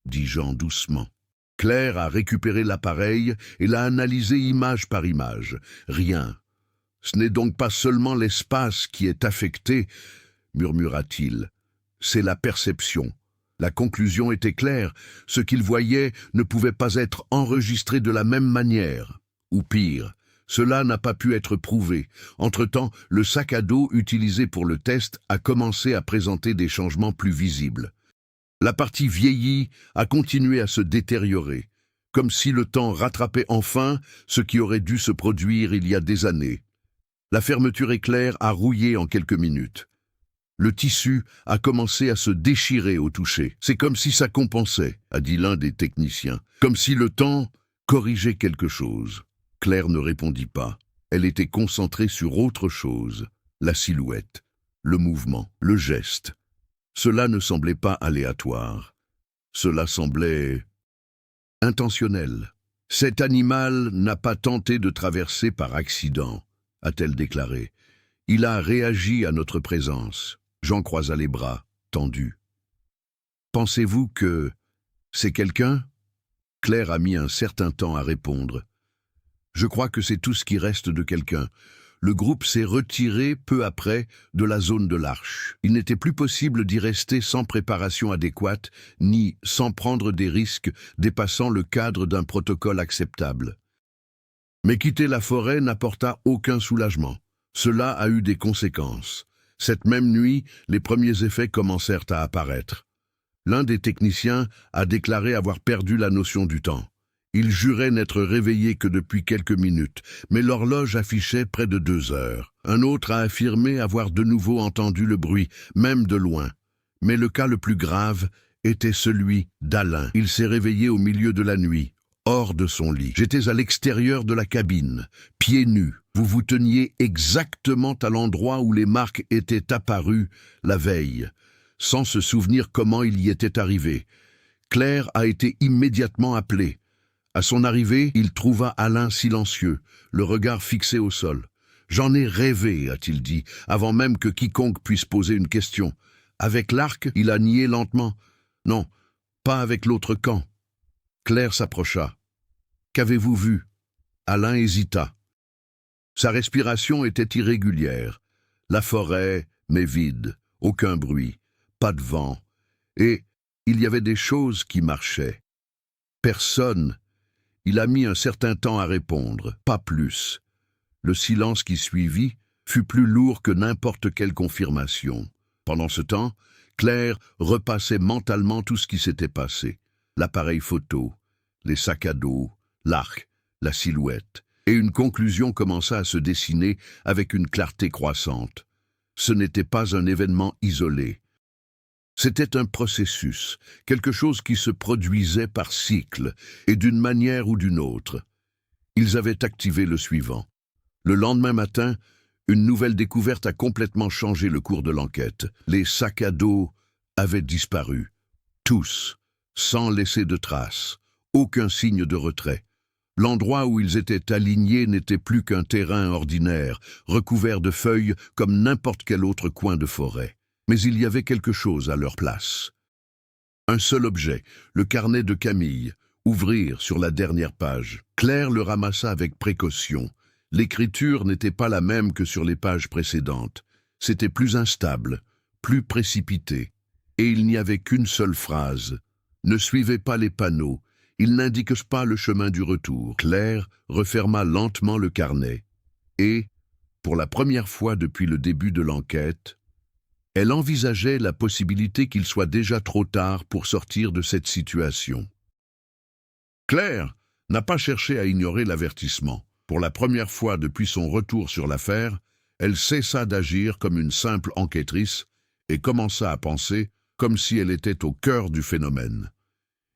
dit Jean doucement. Claire a récupéré l'appareil et l'a analysé image par image. Rien. « Ce n'est donc pas seulement l'espace qui est affecté, » murmura-t-il. « C'est la perception. » La conclusion était claire, ce qu'il voyait ne pouvait pas être enregistré de la même manière. Ou pire, cela n'a pas pu être prouvé. Entre-temps, le sac à dos utilisé pour le test a commencé à présenter des changements plus visibles. La partie vieillie a continué à se détériorer, comme si le temps rattrapait enfin ce qui aurait dû se produire il y a des années. La fermeture éclair a rouillé en quelques minutes. Le tissu a commencé à se déchirer au toucher. « C'est comme si ça compensait », a dit l'un des techniciens. « Comme si le temps corrigeait quelque chose. » Claire ne répondit pas. Elle était concentrée sur autre chose. La silhouette, le mouvement, le geste. Cela ne semblait pas aléatoire. Cela semblait intentionnel. « Cet animal n'a pas tenté de traverser par accident », a-t-elle déclaré. « Il a réagi à notre présence. » Jean croisa les bras, tendus. « Pensez-vous que c'est quelqu'un ?» Claire a mis un certain temps à répondre. « Je crois que c'est tout ce qui reste de quelqu'un. Le groupe s'est retiré peu après de la zone de l'Arche. Il n'était plus possible d'y rester sans préparation adéquate, ni sans prendre des risques dépassant le cadre d'un protocole acceptable. Mais quitter la forêt n'apporta aucun soulagement. Cela a eu des conséquences. Cette même nuit, les premiers effets commencèrent à apparaître. L'un des techniciens a déclaré avoir perdu la notion du temps. Il jurait n'être réveillé que depuis quelques minutes, mais l'horloge affichait près de 2 heures. Un autre a affirmé avoir de nouveau entendu le bruit, même de loin. Mais le cas le plus grave était celui d'Alain. Il s'est réveillé au milieu de la nuit, hors de son lit. J'étais à l'extérieur de la cabine, pieds nus. Vous vous teniez exactement à l'endroit où les marques étaient apparues la veille, sans se souvenir comment il y était arrivé. Claire a été immédiatement appelée. À son arrivée, il trouva Alain silencieux, le regard fixé au sol. « J'en ai rêvé », a-t-il dit, avant même que quiconque puisse poser une question. Avec l'arc, il a nié lentement. « Non, pas avec l'autre camp. » Claire s'approcha. « Qu'avez-vous vu » Alain hésita. Sa respiration était irrégulière. La forêt, mais vide, aucun bruit, pas de vent. Et il y avait des choses qui marchaient. Personne. Il a mis un certain temps à répondre, pas plus. Le silence qui suivit fut plus lourd que n'importe quelle confirmation. Pendant ce temps, Claire repassait mentalement tout ce qui s'était passé. L'appareil photo, les sacs à dos, l'arc, la silhouette. Et une conclusion commença à se dessiner avec une clarté croissante. Ce n'était pas un événement isolé. C'était un processus, quelque chose qui se produisait par cycle, et d'une manière ou d'une autre. Ils avaient activé le suivant. Le lendemain matin, une nouvelle découverte a complètement changé le cours de l'enquête. Les sacs à dos avaient disparu. Tous, sans laisser de traces, aucun signe de retrait. L'endroit où ils étaient alignés n'était plus qu'un terrain ordinaire, recouvert de feuilles comme n'importe quel autre coin de forêt. Mais il y avait quelque chose à leur place. Un seul objet, le carnet de Camille, ouvrir sur la dernière page. Claire le ramassa avec précaution. L'écriture n'était pas la même que sur les pages précédentes. C'était plus instable, plus précipité. Et il n'y avait qu'une seule phrase. Ne suivez pas les panneaux. Ils n'indiquent pas le chemin du retour. Claire referma lentement le carnet. Et, pour la première fois depuis le début de l'enquête, elle envisageait la possibilité qu'il soit déjà trop tard pour sortir de cette situation. Claire n'a pas cherché à ignorer l'avertissement. Pour la première fois depuis son retour sur l'affaire, elle cessa d'agir comme une simple enquêtrice et commença à penser comme si elle était au cœur du phénomène.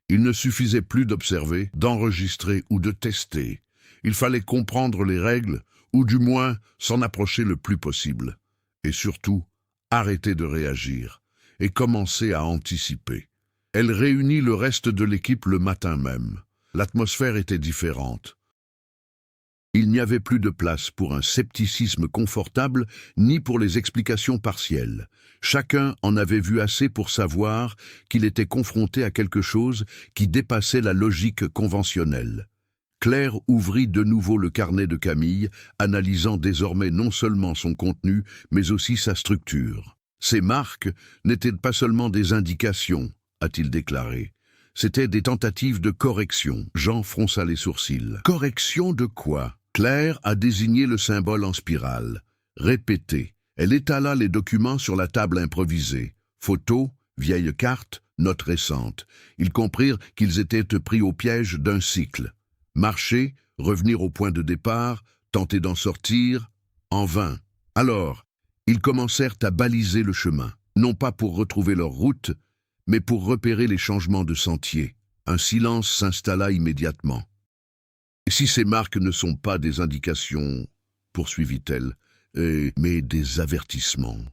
Il ne suffisait plus d'observer, d'enregistrer ou de tester. Il fallait comprendre les règles, ou du moins s'en approcher le plus possible. Et surtout, arrêter de réagir et commencer à anticiper. Elle réunit le reste de l'équipe le matin même. L'atmosphère était différente. Il n'y avait plus de place pour un scepticisme confortable ni pour les explications partielles. Chacun en avait vu assez pour savoir qu'il était confronté à quelque chose qui dépassait la logique conventionnelle. Claire ouvrit de nouveau le carnet de Camille, analysant désormais non seulement son contenu, mais aussi sa structure. Ces marques n'étaient pas seulement des indications, a-t-il déclaré. C'étaient des tentatives de correction. Jean fronça les sourcils. Correction de quoi? Claire a désigné le symbole en spirale. Répété. Elle étala les documents sur la table improvisée. Photos, vieilles cartes, notes récentes. Ils comprirent qu'ils étaient pris au piège d'un cycle. Marcher, revenir au point de départ, tenter d'en sortir, en vain. Alors, ils commencèrent à baliser le chemin, non pas pour retrouver leur route, mais pour repérer les changements de sentier. Un silence s'installa immédiatement. « Si ces marques ne sont pas des indications, poursuivit-elle, mais des avertissements. »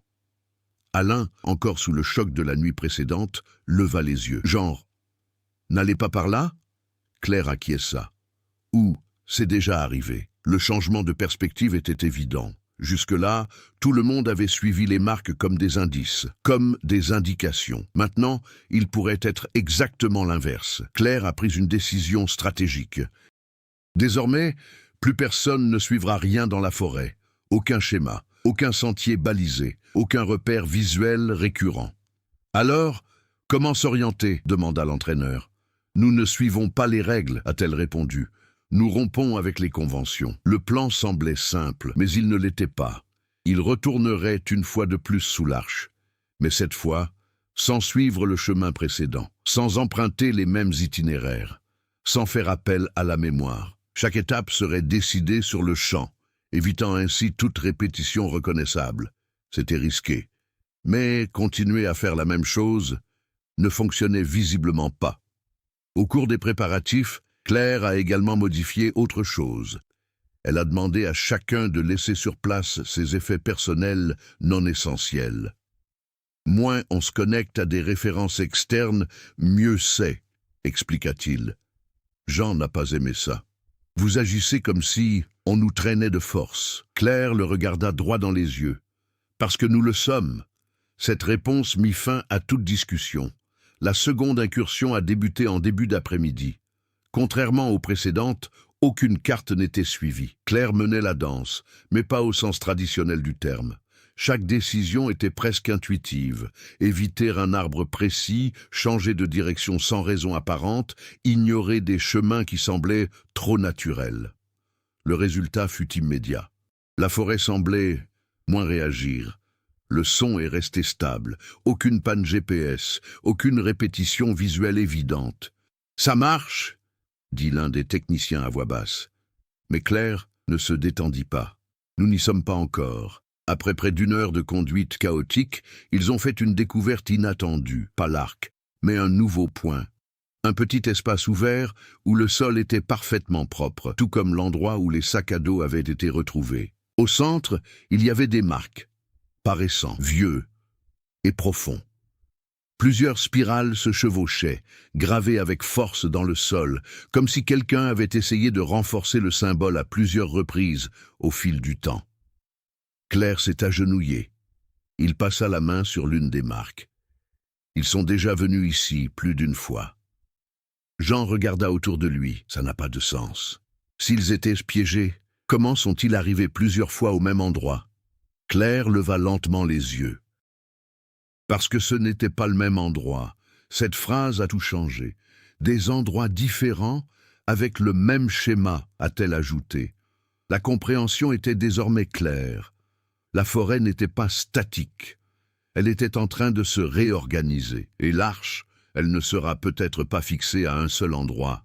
Alain, encore sous le choc de la nuit précédente, leva les yeux. « Genre, n'allez pas par là ?» Claire acquiesça. « Ou, c'est déjà arrivé. » Le changement de perspective était évident. Jusque-là, tout le monde avait suivi les marques comme des indices, comme des indications. Maintenant, il pourrait être exactement l'inverse. Claire a pris une décision stratégique. Désormais, Plus personne ne suivra rien dans la forêt, aucun schéma, aucun sentier balisé, aucun repère visuel récurrent. Alors, comment s'orienter ? Demanda l'entraîneur. Nous ne suivons pas les règles, a-t-elle répondu. Nous rompons avec les conventions. Le plan semblait simple, mais il ne l'était pas. Il retournerait une fois de plus sous l'arche. Mais cette fois, sans suivre le chemin précédent, sans emprunter les mêmes itinéraires, sans faire appel à la mémoire. Chaque étape serait décidée sur le champ, évitant ainsi toute répétition reconnaissable. C'était risqué. Mais continuer à faire la même chose ne fonctionnait visiblement pas. Au cours des préparatifs, Claire a également modifié autre chose. Elle a demandé à chacun de laisser sur place ses effets personnels non essentiels. Moins on se connecte à des références externes, mieux c'est, expliqua-t-il. Jean n'a pas aimé ça. Vous agissez comme si on nous traînait de force. Claire le regarda droit dans les yeux. Parce que nous le sommes. Cette réponse mit fin à toute discussion. La seconde incursion a débuté en début d'après-midi. Contrairement aux précédentes, aucune carte n'était suivie. Claire menait la danse, mais pas au sens traditionnel du terme. Chaque décision était presque intuitive. Éviter un arbre précis, changer de direction sans raison apparente, ignorer des chemins qui semblaient trop naturels. Le résultat fut immédiat. La forêt semblait moins réagir. Le son est resté stable, aucune panne GPS, aucune répétition visuelle évidente. « Ça marche !» dit l'un des techniciens à voix basse. Mais Claire ne se détendit pas. Nous n'y sommes pas encore. Après près d'une heure de conduite chaotique, ils ont fait une découverte inattendue, pas l'arc, mais un nouveau point. Un petit espace ouvert où le sol était parfaitement propre, tout comme l'endroit où les sacs à dos avaient été retrouvés. Au centre, il y avait des marques, paraissant vieux et profonds. Plusieurs spirales se chevauchaient, gravées avec force dans le sol, comme si quelqu'un avait essayé de renforcer le symbole à plusieurs reprises au fil du temps. Claire s'est agenouillée. Il passa la main sur l'une des marques. Ils sont déjà venus ici plus d'une fois. Jean regarda autour de lui. Ça n'a pas de sens. S'ils étaient piégés, comment sont-ils arrivés plusieurs fois au même endroit? Claire leva lentement les yeux. Parce que ce n'était pas le même endroit. Cette phrase a tout changé. Des endroits différents, avec le même schéma, a-t-elle ajouté. La compréhension était désormais claire. La forêt n'était pas statique. Elle était en train de se réorganiser. Et l'arche, elle ne sera peut-être pas fixée à un seul endroit.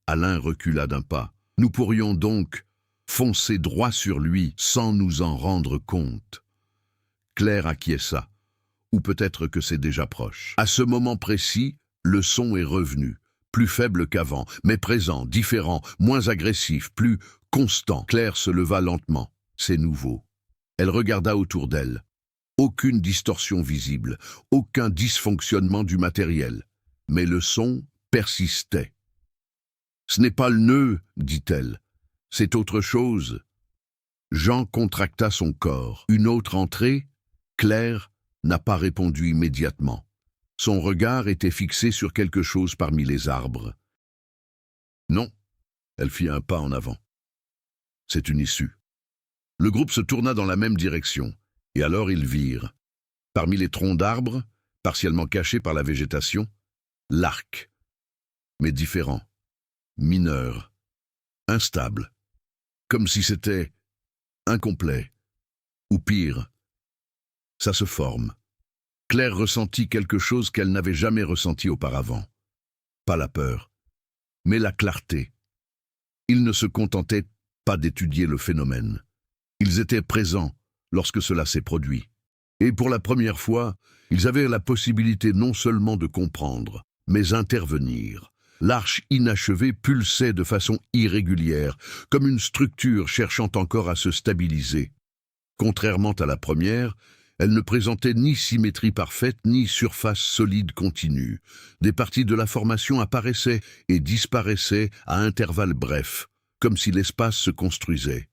Alain recula d'un pas. Nous pourrions donc foncer droit sur lui sans nous en rendre compte. Claire acquiesça. Ou peut-être que c'est déjà proche. À ce moment précis, le son est revenu, plus faible qu'avant, mais présent, différent, moins agressif, plus constant. Claire se leva lentement. C'est nouveau. Elle regarda autour d'elle. Aucune distorsion visible, aucun dysfonctionnement du matériel. Mais le son persistait. « Ce n'est pas le nœud, dit-elle. C'est autre chose. » Jean contracta son corps. Une autre entrée, Claire n'a pas répondu immédiatement. Son regard était fixé sur quelque chose parmi les arbres. Non, elle fit un pas en avant. C'est une issue. Le groupe se tourna dans la même direction, et alors ils virent, parmi les troncs d'arbres, partiellement cachés par la végétation, l'arc, mais différent, mineur, instable, comme si c'était incomplet, ou pire, ça se forme. Claire ressentit quelque chose qu'elle n'avait jamais ressenti auparavant. Pas la peur, mais la clarté. Ils ne se contentaient pas d'étudier le phénomène. Ils étaient présents lorsque cela s'est produit. Et pour la première fois, ils avaient la possibilité non seulement de comprendre, mais intervenir. L'arche inachevée pulsait de façon irrégulière, comme une structure cherchant encore à se stabiliser. Contrairement à la première, elle ne présentait ni symétrie parfaite, ni surface solide continue. Des parties de la formation apparaissaient et disparaissaient à intervalles brefs, comme si l'espace se construisait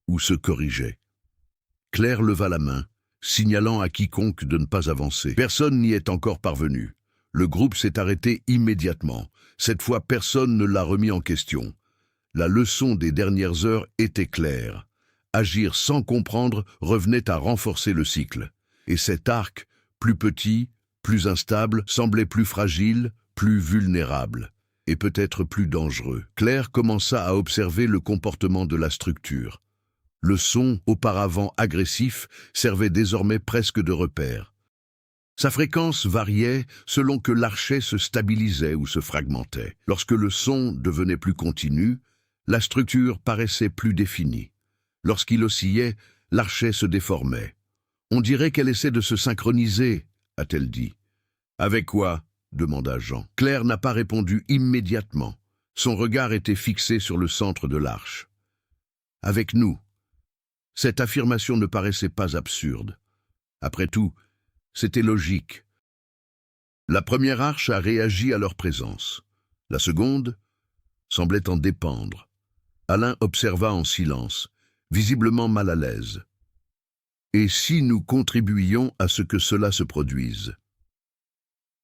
ou se corrigeait. Claire leva la main, signalant à quiconque de ne pas avancer. Personne n'y est encore parvenu. Le groupe s'est arrêté immédiatement. Cette fois, personne ne l'a remis en question. La leçon des dernières heures était claire. Agir sans comprendre revenait à renforcer le cycle. Et cet arc, plus petit, plus instable, semblait plus fragile, plus vulnérable, et peut-être plus dangereux. Claire commença à observer le comportement de la structure. Le son, auparavant agressif, servait désormais presque de repère. Sa fréquence variait selon que l'archet se stabilisait ou se fragmentait. Lorsque le son devenait plus continu, la structure paraissait plus définie. Lorsqu'il oscillait, l'archet se déformait. « On dirait qu'elle essaie de se synchroniser », a-t-elle dit. « Avec quoi ?» demanda Jean. Claire n'a pas répondu immédiatement. Son regard était fixé sur le centre de l'arche. « Avec nous ». Cette affirmation ne paraissait pas absurde. Après tout, c'était logique. La première arche a réagi à leur présence. La seconde semblait en dépendre. Alain observa en silence, visiblement mal à l'aise. « Et si nous contribuions à ce que cela se produise ?»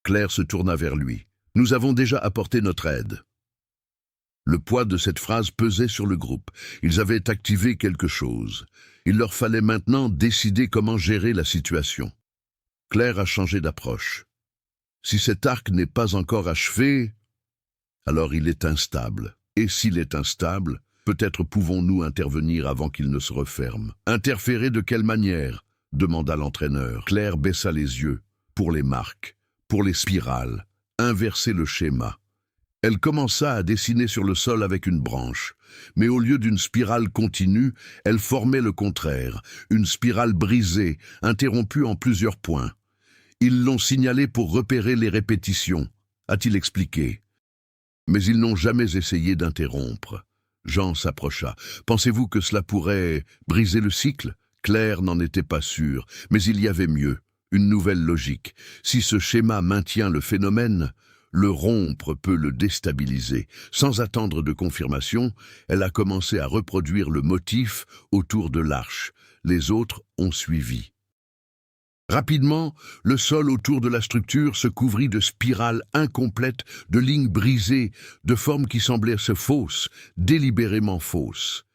Claire se tourna vers lui. « Nous avons déjà apporté notre aide. » Le poids de cette phrase pesait sur le groupe. Ils avaient activé quelque chose. Il leur fallait maintenant décider comment gérer la situation. Claire a changé d'approche. Si cet arc n'est pas encore achevé, alors il est instable. Et s'il est instable, peut-être pouvons-nous intervenir avant qu'il ne se referme. « Interférer de quelle manière ?» demanda l'entraîneur. Claire baissa les yeux. Pour les marques, pour les spirales, inverser le schéma. Elle commença à dessiner sur le sol avec une branche, mais au lieu d'une spirale continue, elle formait le contraire, une spirale brisée, interrompue en plusieurs points. Ils l'ont signalé pour repérer les répétitions, a-t-il expliqué. Mais ils n'ont jamais essayé d'interrompre. Jean s'approcha. « Pensez-vous que cela pourrait briser le cycle ?» Claire n'en était pas sûre, mais il y avait mieux, une nouvelle logique. Si ce schéma maintient le phénomène, le rompre peut le déstabiliser. Sans attendre de confirmation, elle a commencé à reproduire le motif autour de l'arche. Les autres ont suivi. Rapidement, le sol autour de la structure se couvrit de spirales incomplètes, de lignes brisées, de formes qui semblaient se fausses, délibérément fausses.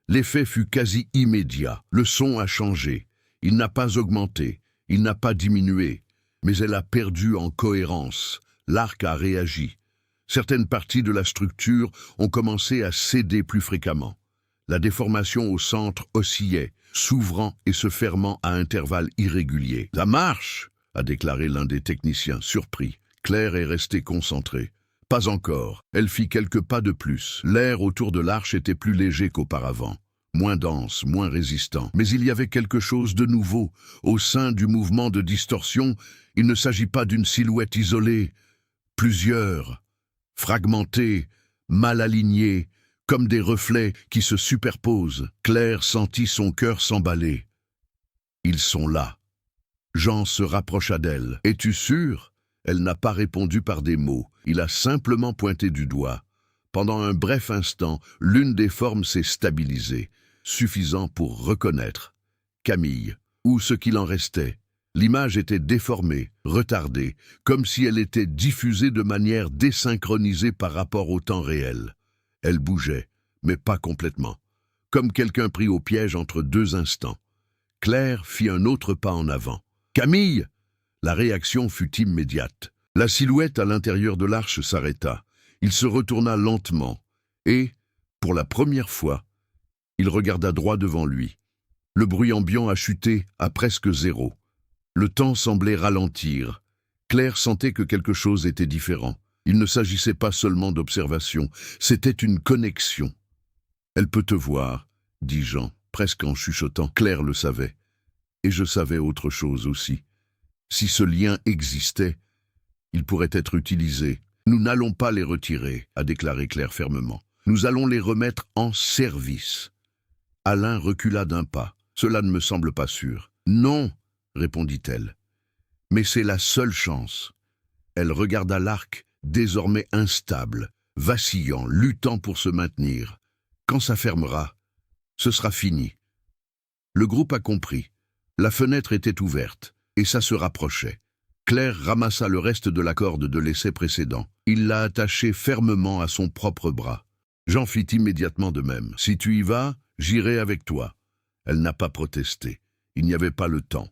L'effet fut quasi immédiat. Le son a changé. Il n'a pas augmenté, il n'a pas diminué, mais elle a perdu en cohérence. L'arc a réagi. Certaines parties de la structure ont commencé à céder plus fréquemment. La déformation au centre oscillait, s'ouvrant et se fermant à intervalles irréguliers. « Ça marche !» a déclaré l'un des techniciens, surpris. Claire est restée concentrée. Pas encore. Elle fit quelques pas de plus. L'air autour de l'arche était plus léger qu'auparavant. Moins dense, moins résistant. Mais il y avait quelque chose de nouveau. Au sein du mouvement de distorsion, il ne s'agit pas d'une silhouette isolée. Plusieurs, fragmentés, mal alignés, comme des reflets qui se superposent. Claire sentit son cœur s'emballer. Ils sont là. Jean se rapprocha d'elle. « Es-tu sûre ?» Elle n'a pas répondu par des mots. Il a simplement pointé du doigt. Pendant un bref instant, l'une des formes s'est stabilisée, suffisant pour reconnaître Camille, ou ce qu'il en restait. L'image était déformée, retardée, comme si elle était diffusée de manière désynchronisée par rapport au temps réel. Elle bougeait, mais pas complètement, comme quelqu'un pris au piège entre deux instants. Claire fit un autre pas en avant. « Camille !» La réaction fut immédiate. La silhouette à l'intérieur de l'arche s'arrêta. Il se retourna lentement et, pour la première fois, il regarda droit devant lui. Le bruit ambiant a chuté à presque zéro. Le temps semblait ralentir. Claire sentait que quelque chose était différent. Il ne s'agissait pas seulement d'observation, c'était une connexion. « Elle peut te voir », dit Jean, presque en chuchotant. Claire le savait. Et je savais autre chose aussi. Si ce lien existait, il pourrait être utilisé. « Nous n'allons pas les retirer », a déclaré Claire fermement. « Nous allons les remettre en service. » Alain recula d'un pas. « Cela ne me semble pas sûr. »« Non », répondit-elle. « Mais c'est la seule chance. » Elle regarda l'arc, désormais instable, vacillant, luttant pour se maintenir. Quand ça fermera, ce sera fini. Le groupe a compris. La fenêtre était ouverte, et ça se rapprochait. Claire ramassa le reste de la corde de l'essai précédent. Il l'a attachée fermement à son propre bras. Jean fit immédiatement de même. « Si tu y vas, j'irai avec toi. » Elle n'a pas protesté. Il n'y avait pas le temps.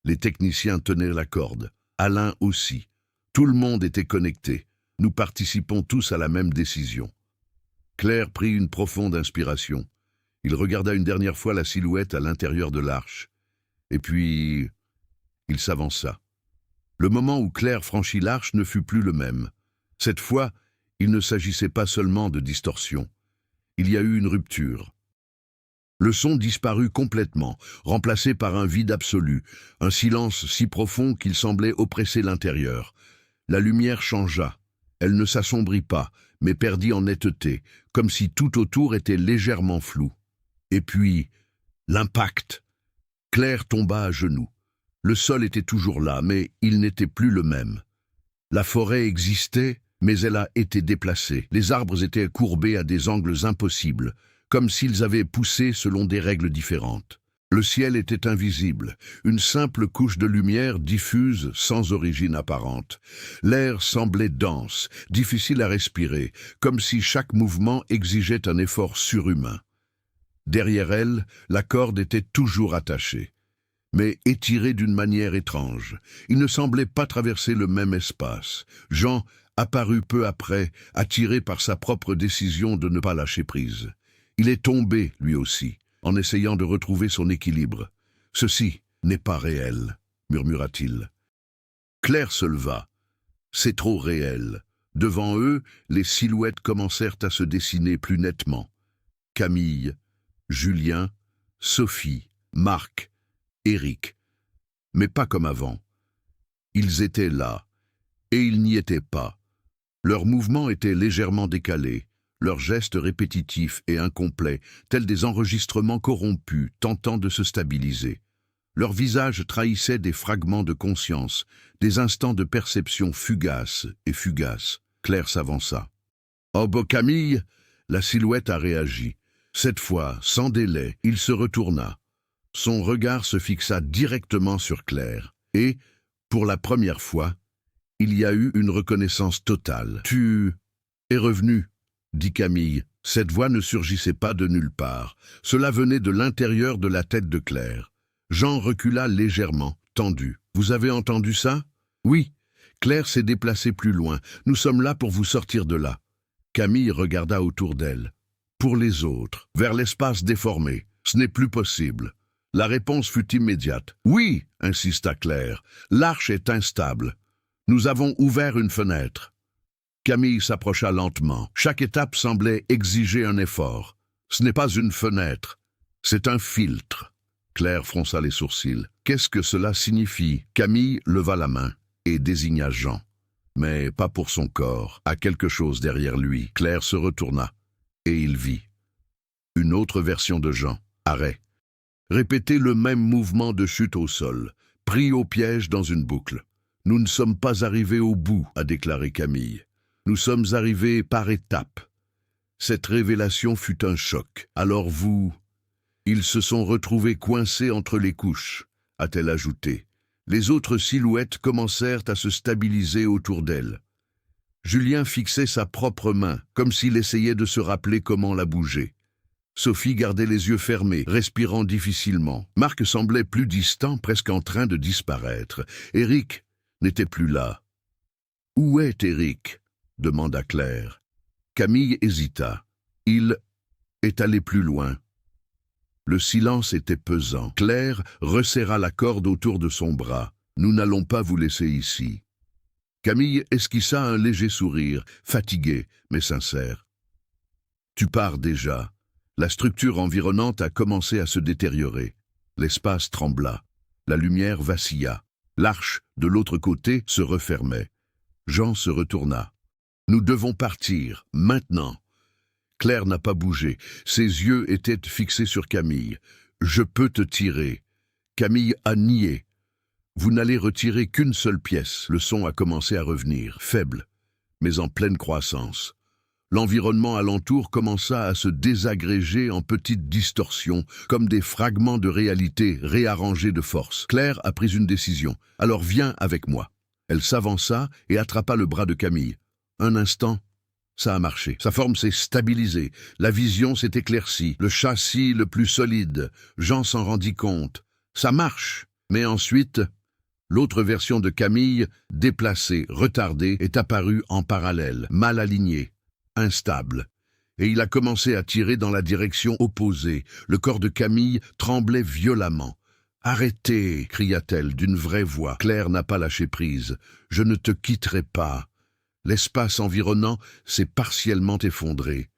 Les techniciens tenaient la corde. Alain aussi. Tout le monde était connecté. Nous participons tous à la même décision. Claire prit une profonde inspiration. Il regarda une dernière fois la silhouette à l'intérieur de l'arche. Et puis, il s'avança. Le moment où Claire franchit l'arche ne fut plus le même. Cette fois, il ne s'agissait pas seulement de distorsion. Il y a eu une rupture. Le son disparut complètement, remplacé par un vide absolu, un silence si profond qu'il semblait oppresser l'intérieur. La lumière changea. Elle ne s'assombrit pas, mais perdit en netteté, comme si tout autour était légèrement flou. Et puis, l'impact. Claire tomba à genoux. Le sol était toujours là, mais il n'était plus le même. La forêt existait, mais elle a été déplacée. Les arbres étaient courbés à des angles impossibles, comme s'ils avaient poussé selon des règles différentes. Le ciel était invisible, une simple couche de lumière diffuse sans origine apparente. L'air semblait dense, difficile à respirer, comme si chaque mouvement exigeait un effort surhumain. Derrière elle, la corde était toujours attachée, mais étirée d'une manière étrange. Il ne semblait pas traverser le même espace. Jean apparut peu après, attiré par sa propre décision de ne pas lâcher prise. Il est tombé, lui aussi, en essayant de retrouver son équilibre. « Ceci n'est pas réel », murmura-t-il. Claire se leva. « C'est trop réel. » Devant eux, les silhouettes commencèrent à se dessiner plus nettement. Camille, Julien, Sophie, Marc, Éric. Mais pas comme avant. Ils étaient là, et ils n'y étaient pas. Leurs mouvements étaient légèrement décalés, leurs gestes répétitifs et incomplets, tels des enregistrements corrompus, tentant de se stabiliser. Leurs visages trahissaient des fragments de conscience, des instants de perception fugaces et fugaces. Claire s'avança. « Oh, bon Camille !» La silhouette a réagi. Cette fois, sans délai, il se retourna. Son regard se fixa directement sur Claire, et, pour la première fois, il y a eu une reconnaissance totale. « Tu es revenu », dit Camille. Cette voix ne surgissait pas de nulle part. Cela venait de l'intérieur de la tête de Claire. Jean recula légèrement, tendu. « Vous avez entendu ça ?»« Oui. » Claire s'est déplacée plus loin. « Nous sommes là pour vous sortir de là. » Camille regarda autour d'elle. Pour les autres, vers l'espace déformé. Ce n'est plus possible. La réponse fut immédiate. « Oui !» insista Claire. « L'arche est instable. Nous avons ouvert une fenêtre. » Camille s'approcha lentement. Chaque étape semblait exiger un effort. Ce n'est pas une fenêtre, c'est un filtre. Claire fronça les sourcils. Qu'est-ce que cela signifie? Camille leva la main et désigna Jean. Mais pas pour son corps, à quelque chose derrière lui. Claire se retourna et il vit. Une autre version de Jean. Arrêt. Répétez le même mouvement de chute au sol, pris au piège dans une boucle. Nous ne sommes pas arrivés au bout, a déclaré Camille. Nous sommes arrivés par étapes. Cette révélation fut un choc. Alors vous... Ils se sont retrouvés coincés entre les couches, a-t-elle ajouté. Les autres silhouettes commencèrent à se stabiliser autour d'elle. Julien fixait sa propre main, comme s'il essayait de se rappeler comment la bouger. Sophie gardait les yeux fermés, respirant difficilement. Marc semblait plus distant, presque en train de disparaître. Éric n'était plus là. « Où est Éric ?» demanda Claire. Camille hésita. Il est allé plus loin. Le silence était pesant. Claire resserra la corde autour de son bras. « Nous n'allons pas vous laisser ici. » Camille esquissa un léger sourire, fatigué mais sincère. « Tu pars déjà. » La structure environnante a commencé à se détériorer. L'espace trembla. La lumière vacilla. L'arche, de l'autre côté, se refermait. Jean se retourna. « Nous devons partir, maintenant. » Claire n'a pas bougé. Ses yeux étaient fixés sur Camille. « Je peux te tirer. » Camille a nié. « Vous n'allez retirer qu'une seule pièce. » Le son a commencé à revenir, faible, mais en pleine croissance. L'environnement alentour commença à se désagréger en petites distorsions, comme des fragments de réalité réarrangés de force. Claire a pris une décision. « Alors viens avec moi. » Elle s'avança et attrapa le bras de Camille. Un instant, Ça a marché. Sa forme s'est stabilisée. La vision s'est éclaircie. Le châssis le plus solide. Jean s'en rendit compte. Ça marche. Mais ensuite, l'autre version de Camille, déplacée, retardée, est apparue en parallèle, mal alignée, instable. Et il a commencé à tirer dans la direction opposée. Le corps de Camille tremblait violemment. « Arrêtez !» cria-t-elle d'une vraie voix. Claire n'a pas lâché prise. « Je ne te quitterai pas. » L'espace environnant s'est partiellement effondré.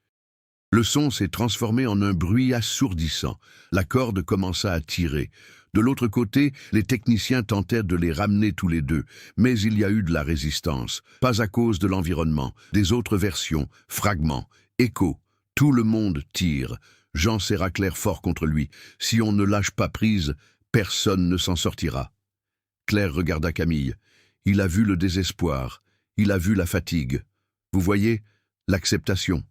Le son s'est transformé en un bruit assourdissant. La corde commença à tirer. De l'autre côté, les techniciens tentèrent de les ramener tous les deux, mais il y a eu de la résistance. Pas à cause de l'environnement, des autres versions, fragments, échos. Tout le monde tire. Jean serra Claire fort contre lui. Si on ne lâche pas prise, personne ne s'en sortira. Claire regarda Camille. Il a vu le désespoir. Il a vu la fatigue. Vous voyez, l'acceptation.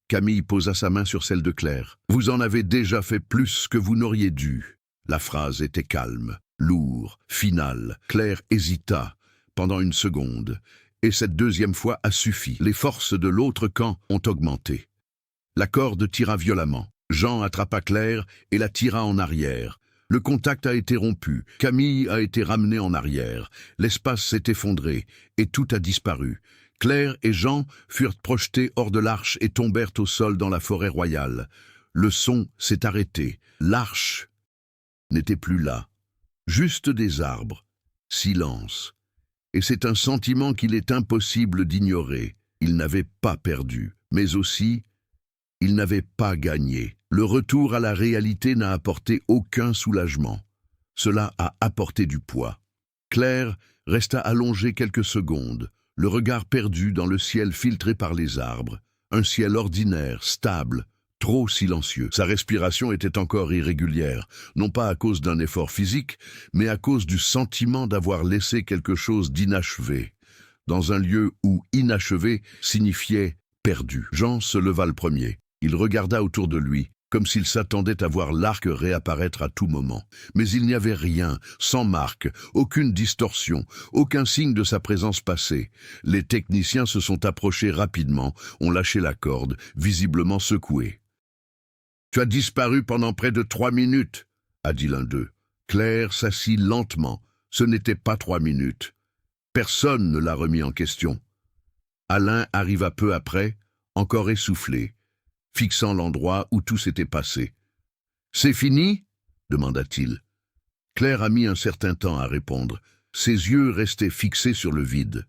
Camille posa sa main sur celle de Claire. « Vous en avez déjà fait plus que vous n'auriez dû. » La phrase était calme, lourde, finale. Claire hésita pendant une seconde. Et cette deuxième fois a suffi. Les forces de l'autre camp ont augmenté. La corde tira violemment. Jean attrapa Claire et la tira en arrière. Le contact a été rompu. Camille a été ramenée en arrière. L'espace s'est effondré et tout a disparu. Claire et Jean furent projetés hors de l'arche et tombèrent au sol dans la forêt royale. Le son s'est arrêté. L'arche n'était plus là. Juste des arbres. Silence. Et c'est un sentiment qu'il est impossible d'ignorer. Il n'avait pas perdu, mais aussi, il n'avait pas gagné. Le retour à la réalité n'a apporté aucun soulagement. Cela a apporté du poids. Claire resta allongée quelques secondes, le regard perdu dans le ciel filtré par les arbres. Un ciel ordinaire, stable, trop silencieux. Sa respiration était encore irrégulière, non pas à cause d'un effort physique, mais à cause du sentiment d'avoir laissé quelque chose d'inachevé, dans un lieu où inachevé signifiait perdu. Jean se leva le premier. Il regarda autour de lui, comme s'il s'attendait à voir l'arc réapparaître à tout moment. Mais il n'y avait rien, sans marque, aucune distorsion, aucun signe de sa présence passée. Les techniciens se sont approchés rapidement, ont lâché la corde, visiblement secoués. « Tu as disparu pendant près de 3 minutes, a dit l'un d'eux. Claire s'assit lentement. Ce n'était pas 3 minutes. Personne ne l'a remis en question. Alain arriva peu après, encore essoufflé, fixant l'endroit où tout s'était passé. « C'est fini ?» demanda-t-il. Claire a mis un certain temps à répondre. Ses yeux restaient fixés sur le vide.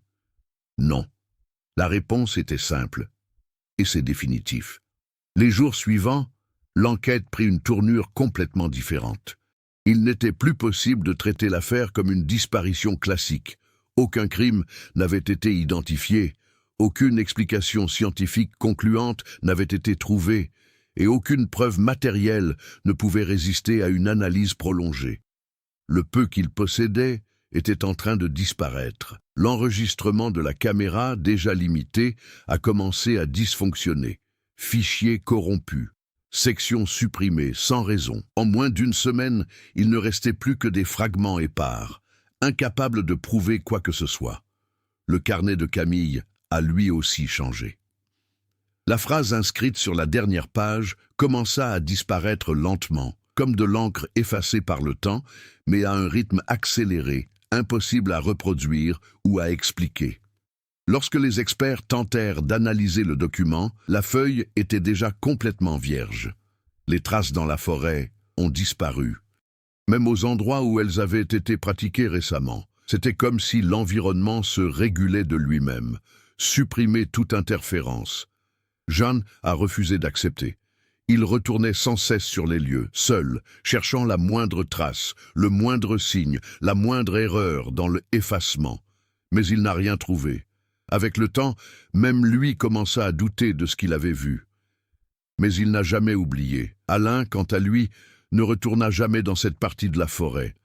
Non. La réponse était simple. Et c'est définitif. Les jours suivants, l'enquête prit une tournure complètement différente. Il n'était plus possible de traiter l'affaire comme une disparition classique. Aucun crime n'avait été identifié. Aucune explication scientifique concluante n'avait été trouvée et aucune preuve matérielle ne pouvait résister à une analyse prolongée. Le peu qu'il possédait était en train de disparaître. L'enregistrement de la caméra, déjà limité, a commencé à dysfonctionner. Fichiers corrompus, sections supprimées sans raison. En moins d'une semaine, il ne restait plus que des fragments épars, incapables de prouver quoi que ce soit. Le carnet de Camille a lui aussi changé. La phrase inscrite sur la dernière page commença à disparaître lentement, comme de l'encre effacée par le temps, mais à un rythme accéléré, impossible à reproduire ou à expliquer. Lorsque les experts tentèrent d'analyser le document, la feuille était déjà complètement vierge. Les traces dans la forêt ont disparu, même aux endroits où elles avaient été pratiquées récemment. C'était comme si l'environnement se régulait de lui-même, supprimait toute interférence. Jeanne a refusé d'accepter. Il retournait sans cesse sur les lieux, seul, cherchant la moindre trace, le moindre signe, la moindre erreur dans le effacement. Mais il n'a rien trouvé. Avec le temps, même lui commença à douter de ce qu'il avait vu. Mais il n'a jamais oublié. Alain, quant à lui, ne retourna jamais dans cette partie de la forêt.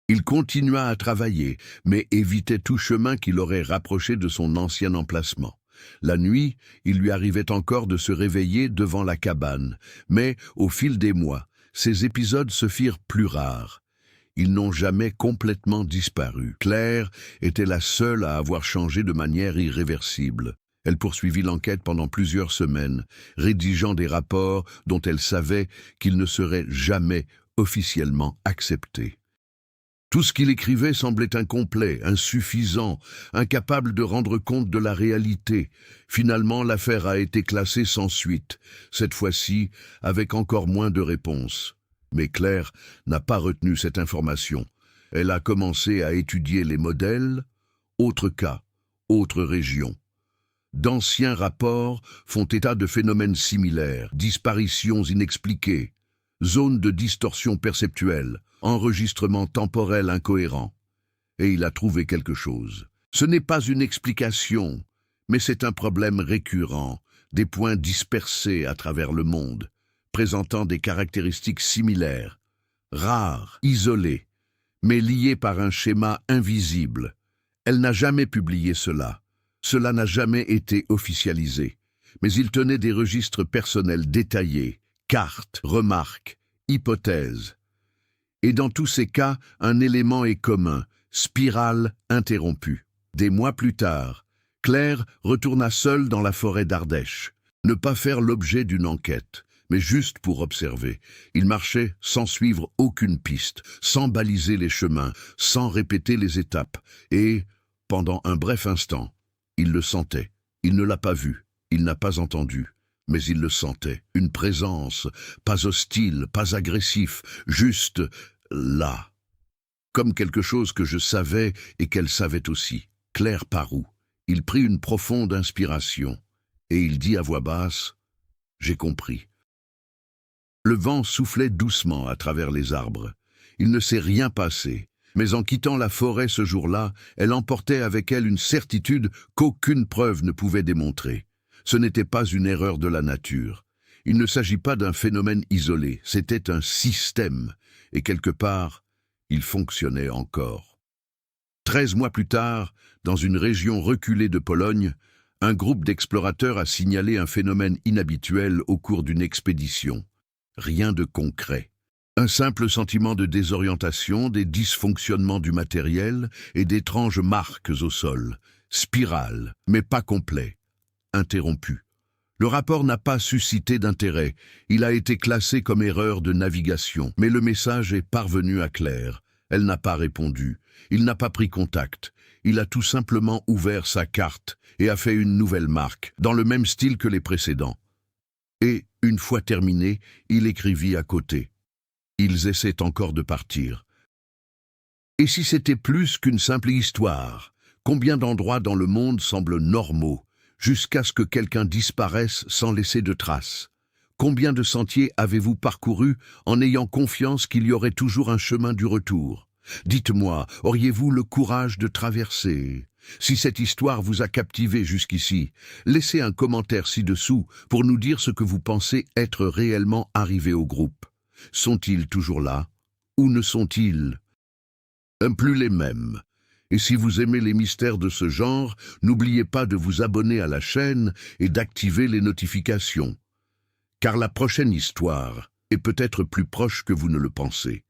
Il continua à travailler, mais évitait tout chemin qui l'aurait rapproché de son ancien emplacement. La nuit, il lui arrivait encore de se réveiller devant la cabane, mais, au fil des mois, ces épisodes se firent plus rares. Ils n'ont jamais complètement disparu. Claire était la seule à avoir changé de manière irréversible. Elle poursuivit l'enquête pendant plusieurs semaines, rédigeant des rapports dont elle savait qu'ils ne seraient jamais officiellement acceptés. Tout ce qu'il écrivait semblait incomplet, insuffisant, incapable de rendre compte de la réalité. Finalement, l'affaire a été classée sans suite, cette fois-ci avec encore moins de réponses. Mais Claire n'a pas retenu cette information. Elle a commencé à étudier les modèles, autres cas, autres régions. D'anciens rapports font état de phénomènes similaires, disparitions inexpliquées, zones de distorsion perceptuelle, enregistrement temporel incohérent. Et il a trouvé quelque chose. Ce n'est pas une explication, mais c'est un problème récurrent, des points dispersés à travers le monde, présentant des caractéristiques similaires, rares, isolées, mais liées par un schéma invisible. Elle n'a jamais publié cela. Cela n'a jamais été officialisé. Mais il tenait des registres personnels détaillés, cartes, remarques, hypothèses. Et dans tous ces cas, un élément est commun, spirale interrompue. Des mois plus tard, Claire retourna seule dans la forêt d'Ardèche. Ne pas faire l'objet d'une enquête, mais juste pour observer. Il marchait sans suivre aucune piste, sans baliser les chemins, sans répéter les étapes. Et, pendant un bref instant, il le sentait. Il ne l'a pas vu, il n'a pas entendu. Mais il le sentait, une présence, pas hostile, pas agressif, juste là. Comme quelque chose que je savais et qu'elle savait aussi. Claire parut. Il prit une profonde inspiration, et il dit à voix basse, « J'ai compris ». Le vent soufflait doucement à travers les arbres. Il ne s'est rien passé, mais en quittant la forêt ce jour-là, elle emportait avec elle une certitude qu'aucune preuve ne pouvait démontrer. Ce n'était pas une erreur de la nature. Il ne s'agit pas d'un phénomène isolé, c'était un système, et quelque part, il fonctionnait encore. 13 mois plus tard, dans une région reculée de Pologne, un groupe d'explorateurs a signalé un phénomène inhabituel au cours d'une expédition. Rien de concret. Un simple sentiment de désorientation, des dysfonctionnements du matériel et d'étranges marques au sol. Spirale, mais pas complet. Interrompu. Le rapport n'a pas suscité d'intérêt. Il a été classé comme erreur de navigation. Mais le message est parvenu à Claire. Elle n'a pas répondu. Il n'a pas pris contact. Il a tout simplement ouvert sa carte et a fait une nouvelle marque, dans le même style que les précédents. Et, une fois terminé, il écrivit à côté. Ils essaient encore de partir. Et si c'était plus qu'une simple histoire? Combien d'endroits dans le monde semblent normaux, jusqu'à ce que quelqu'un disparaisse sans laisser de traces? Combien de sentiers avez-vous parcourus en ayant confiance qu'il y aurait toujours un chemin du retour? Dites-moi, auriez-vous le courage de traverser? Si cette histoire vous a captivé jusqu'ici, laissez un commentaire ci-dessous pour nous dire ce que vous pensez être réellement arrivé au groupe. Sont-ils toujours là? Ou ne sont-ils plus les mêmes? Et si vous aimez les mystères de ce genre, n'oubliez pas de vous abonner à la chaîne et d'activer les notifications. Car la prochaine histoire est peut-être plus proche que vous ne le pensez.